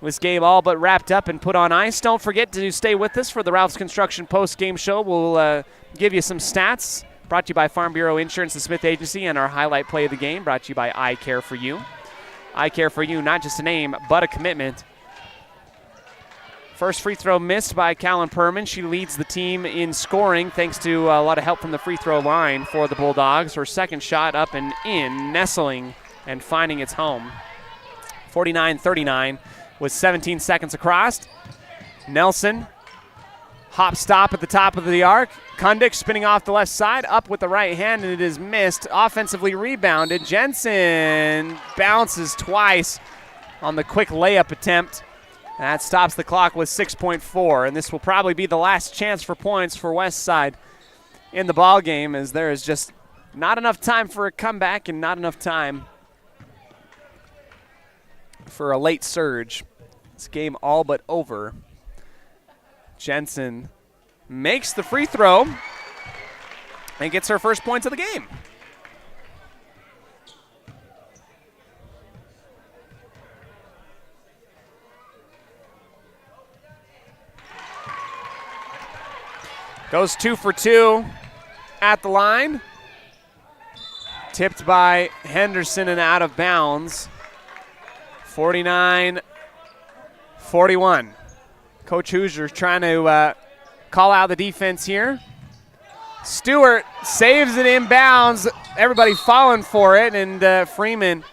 This game all but wrapped up and put on ice. Don't forget to stay with us for the Ralph's Construction post-game show. We'll give you some stats. Brought to you by Farm Bureau Insurance and Smith Agency, and our highlight play of the game brought to you by I Care For You. I Care For You, not just a name, but a commitment. First free throw missed by Callan Perman. She leads the team in scoring thanks to a lot of help from the free throw line for the Bulldogs. Her second shot up and in, nestling and finding its home. 49-39 with 17 seconds across. Nelson, hop stop at the top of the arc. Kundick spinning off the left side, up with the right hand, and it is missed. Offensively rebounded. Jensen bounces twice on the quick layup attempt. That stops the clock with 6.4, and this will probably be the last chance for points for Westside in the ball game, as there is just not enough time for a comeback and not enough time for a late surge. This game all but over. Jensen makes the free throw and gets her first points of the game. Goes 2 for 2 at the line. Tipped by Henderson and out of bounds. 49-41. Coach Hoosier trying to call out the defense here. Stewart saves it inbounds. Everybody falling for it, and Freeman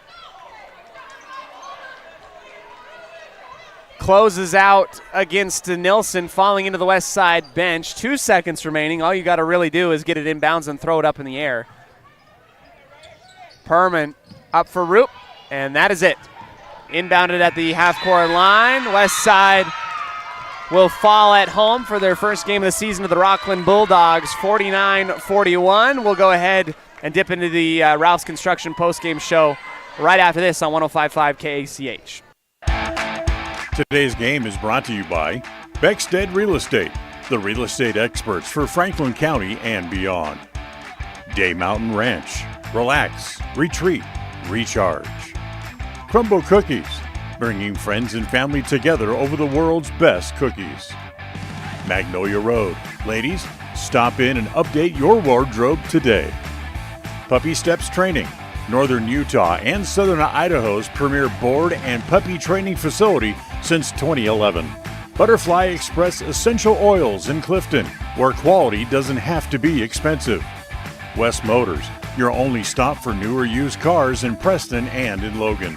closes out against Nilsson, falling into the west side bench. 2 seconds remaining. All you got to really do is get it inbounds and throw it up in the air. Perman up for Roop, and that is it. Inbounded at the half-court line. West side will fall at home for their first game of the season to the Rockland Bulldogs, 49-41. We'll go ahead and dip into the Ralph's Construction postgame show right after this on 105.5 KACH. Today's game is brought to you by Beckstead Real Estate, the real estate experts for Franklin County and beyond. Day Mountain Ranch, relax, retreat, recharge. Crumble Cookies, bringing friends and family together over the world's best cookies. Magnolia Road, ladies, stop in and update your wardrobe today. Puppy Steps Training, Northern Utah and Southern Idaho's premier board and puppy training facility since 2011. Butterfly Express Essential Oils in Clifton, where quality doesn't have to be expensive. West Motors, your only stop for newer used cars in Preston and in Logan.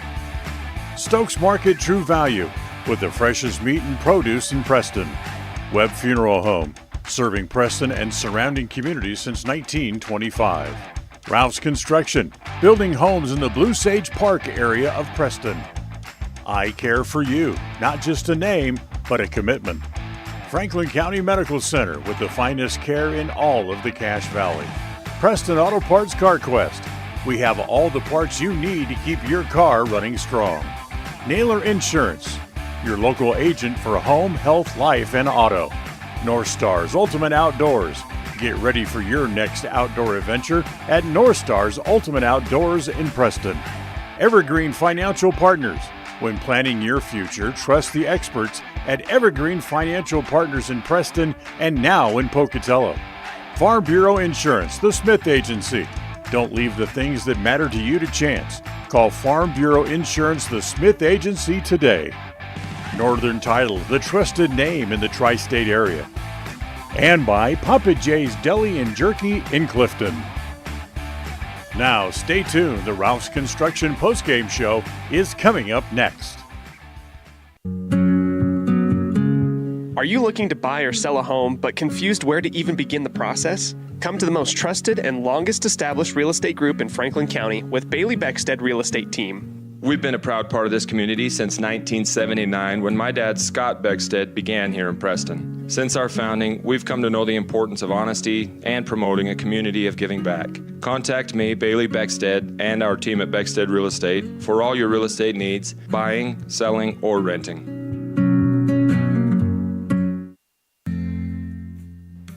Stokes Market True Value, with the freshest meat and produce in Preston. Webb Funeral Home, serving Preston and surrounding communities since 1925. Ralph's Construction, building homes in the Blue Sage Park area of Preston. I Care for You, not just a name, but a commitment. Franklin County Medical Center, with the finest care in all of the Cache Valley. Preston Auto Parts Car Quest, we have all the parts you need to keep your car running strong. Naylor Insurance, your local agent for home, health, life, and auto. North Star's Ultimate Outdoors. Get ready for your next outdoor adventure at North Star's Ultimate Outdoors in Preston. Evergreen Financial Partners. When planning your future, trust the experts at Evergreen Financial Partners in Preston and now in Pocatello. Farm Bureau Insurance, the Smith Agency. Don't leave the things that matter to you to chance. Call Farm Bureau Insurance, the Smith Agency today. Northern Title, the trusted name in the tri-state area. And by Papa J's Deli and Jerky in Clifton. Now, stay tuned. The Ralph's Construction postgame show is coming up next. Are you looking to buy or sell a home but confused where to even begin the process? Come to the most trusted and longest established real estate group in Franklin County with Bailey Beckstead Real Estate Team. We've been a proud part of this community since 1979 when my dad, Scott Beckstead, began here in Preston. Since our founding, we've come to know the importance of honesty and promoting a community of giving back. Contact me, Bailey Beckstead, and our team at Beckstead Real Estate for all your real estate needs, buying, selling, or renting.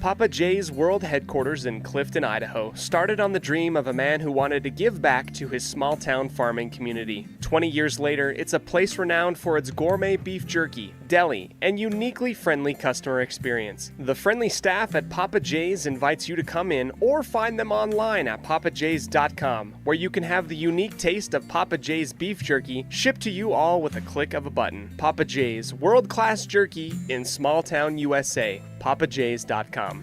Papa J's World Headquarters in Clifton, Idaho, started on the dream of a man who wanted to give back to his small-town farming community. 20 years later, it's a place renowned for its gourmet beef jerky, deli, and uniquely friendly customer experience. The friendly staff at Papa J's invites you to come in or find them online at papajs.com, where you can have the unique taste of Papa J's beef jerky shipped to you all with a click of a button. Papa J's, world-class jerky in small-town USA. papajs.com.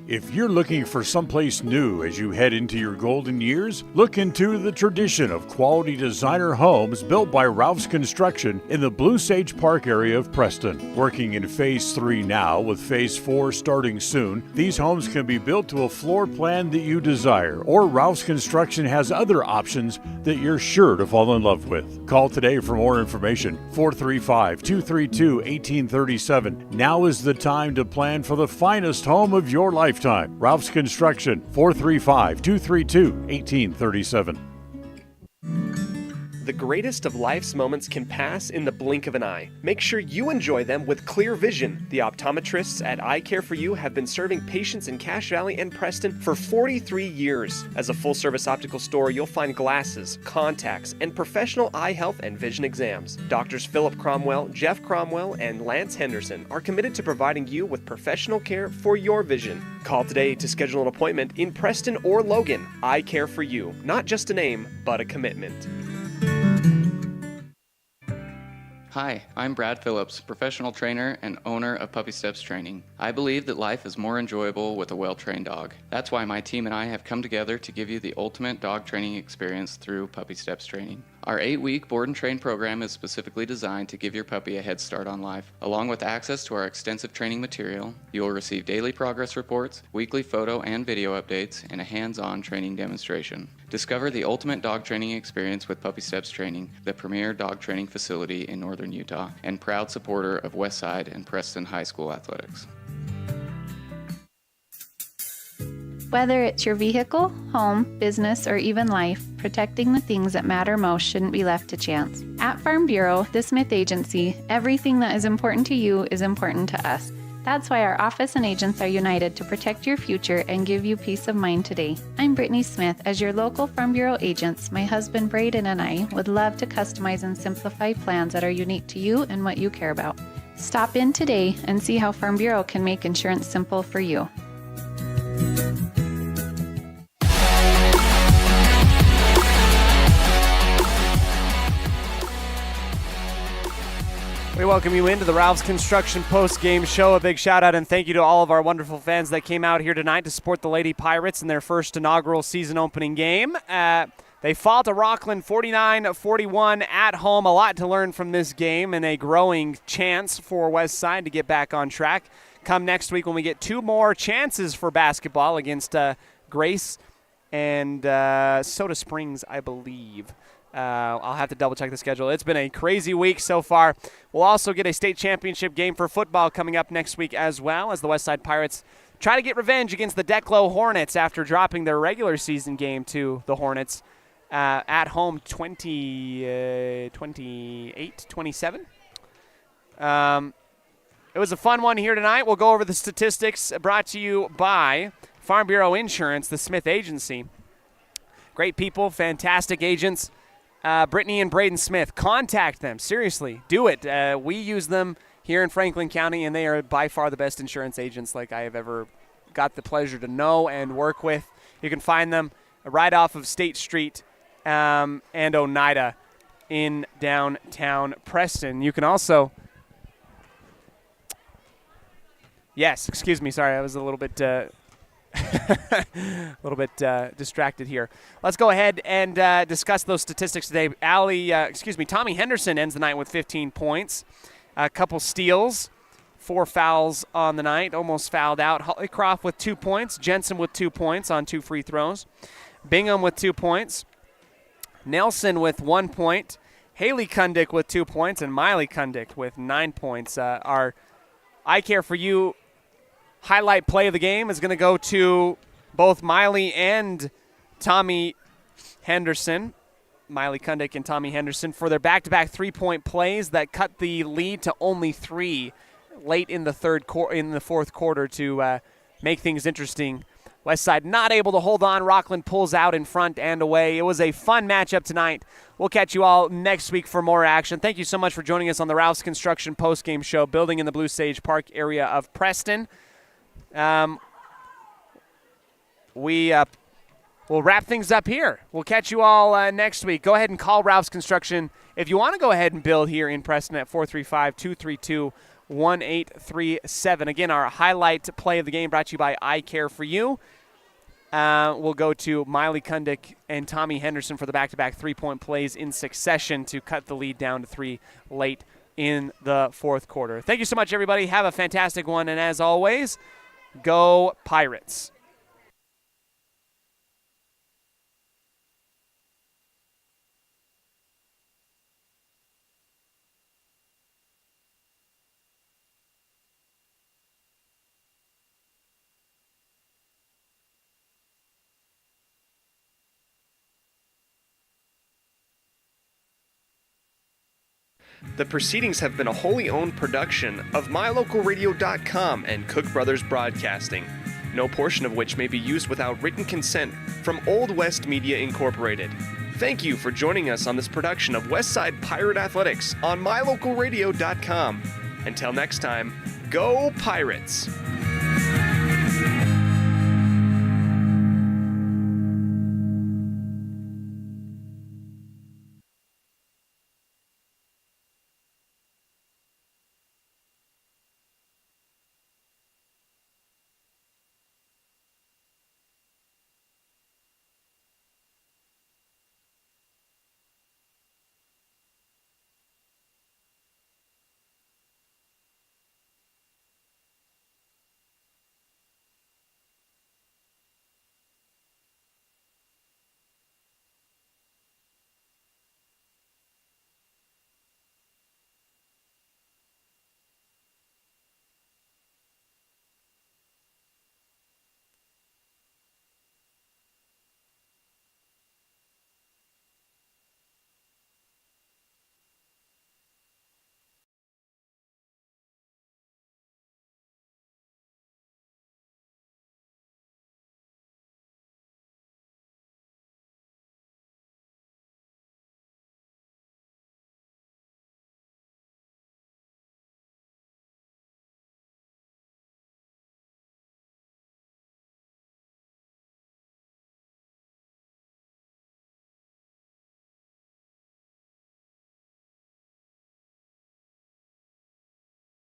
If you're looking for someplace new as you head into your golden years, look into the tradition of quality designer homes built by Ralph's Construction in the Blue Sage Park area of Preston. Working in Phase 3 now, with Phase 4 starting soon, these homes can be built to a floor plan that you desire, or Ralph's Construction has other options that you're sure to fall in love with. Call today for more information, 435-232-1837. Now is the time to plan for the finest home of your lifetime. Ralph's Construction, 435-232-1837. The greatest of life's moments can pass in the blink of an eye. Make sure you enjoy them with clear vision. The optometrists at I Care for You have been serving patients in Cache Valley and Preston for 43 years. As a full-service optical store, you'll find glasses, contacts, and professional eye health and vision exams. Doctors Philip Cromwell, Jeff Cromwell, and Lance Henderson are committed to providing you with professional care for your vision. Call today to schedule an appointment in Preston or Logan. I Care for You. Not just a name, but a commitment. Hi, I'm Brad Phillips, professional trainer and owner of Puppy Steps Training. I believe that life is more enjoyable with a well-trained dog. That's why my team and I have come together to give you the ultimate dog training experience through Puppy Steps Training. Our 8-week board and train program is specifically designed to give your puppy a head start on life. Along with access to our extensive training material, you will receive daily progress reports, weekly photo and video updates, and a hands-on training demonstration. Discover the ultimate dog training experience with Puppy Steps Training, the premier dog training facility in Northern Utah, and proud supporter of Westside and Preston High School athletics. Whether it's your vehicle, home, business, or even life, protecting the things that matter most shouldn't be left to chance. At Farm Bureau, the Smith Agency, everything that is important to you is important to us. That's why our office and agents are united to protect your future and give you peace of mind today. I'm Brittany Smith. As your local Farm Bureau agents, my husband Braden and I would love to customize and simplify plans that are unique to you and what you care about. Stop in today and see how Farm Bureau can make insurance simple for you. We welcome you into the Ralph's Construction post-game show. A big shout-out and thank you to all of our wonderful fans that came out here tonight to support the Lady Pirates in their first inaugural season-opening game. They fall to Rockland 49-41 at home. A lot to learn from this game and a growing chance for Westside to get back on track. Come next week when we get two more chances for basketball against Grace and Soda Springs, I believe. I'll have to double-check the schedule. It's been a crazy week so far. We'll also get a state championship game for football coming up next week as well, as the Westside Pirates try to get revenge against the Declo Hornets after dropping their regular season game to the Hornets at home 28-27. It was a fun one here tonight. We'll go over the statistics brought to you by Farm Bureau Insurance, the Smith Agency. Great people, fantastic agents. Brittany and Braden Smith, contact them. Seriously, do it. We use them here in Franklin County, and they are by far the best insurance agents like I have ever got the pleasure to know and work with. You can find them right off of State Street and Oneida in downtown Preston. You can also, yes, excuse me, sorry, I was a little bit distracted here. Let's go ahead and discuss those statistics today. Tommy Henderson ends the night with 15 points, a couple steals, 4 fouls on the night, almost fouled out. Hollycroft with 2 points, Jensen with 2 points on 2 free throws, Bingham with 2 points, Nelson with 1 point, Haley Kundick with 2 points, and Miley Kundick with 9 points. Our I Care For You highlight play of the game is going to go to both Miley and Tommy Henderson, Miley Kundick and Tommy Henderson, for their back-to-back three-point plays that cut the lead to only 3 late in the fourth quarter to make things interesting. Westside not able to hold on. Rockland pulls out in front and away. It was a fun matchup tonight. We'll catch you all next week for more action. Thank you so much for joining us on the Ralph's Construction postgame show, building in the Blue Sage Park area of Preston. We'll wrap things up here. We'll catch you all next week. Go ahead and call Ralph's Construction if you want to go ahead and build here in Preston at 435-232-1837. Again, our highlight play of the game brought to you by I Care For You. We'll go to Miley Kundick and Tommy Henderson for the back-to-back three-point plays in succession to cut the lead down to 3 late in the fourth quarter. Thank you so much, everybody. Have a fantastic one, and as always, go Pirates. The proceedings have been a wholly owned production of MyLocalRadio.com and Cook Brothers Broadcasting, no portion of which may be used without written consent from Old West Media Incorporated. Thank you for joining us on this production of Westside Pirate Athletics on MyLocalRadio.com. Until next time, go Pirates!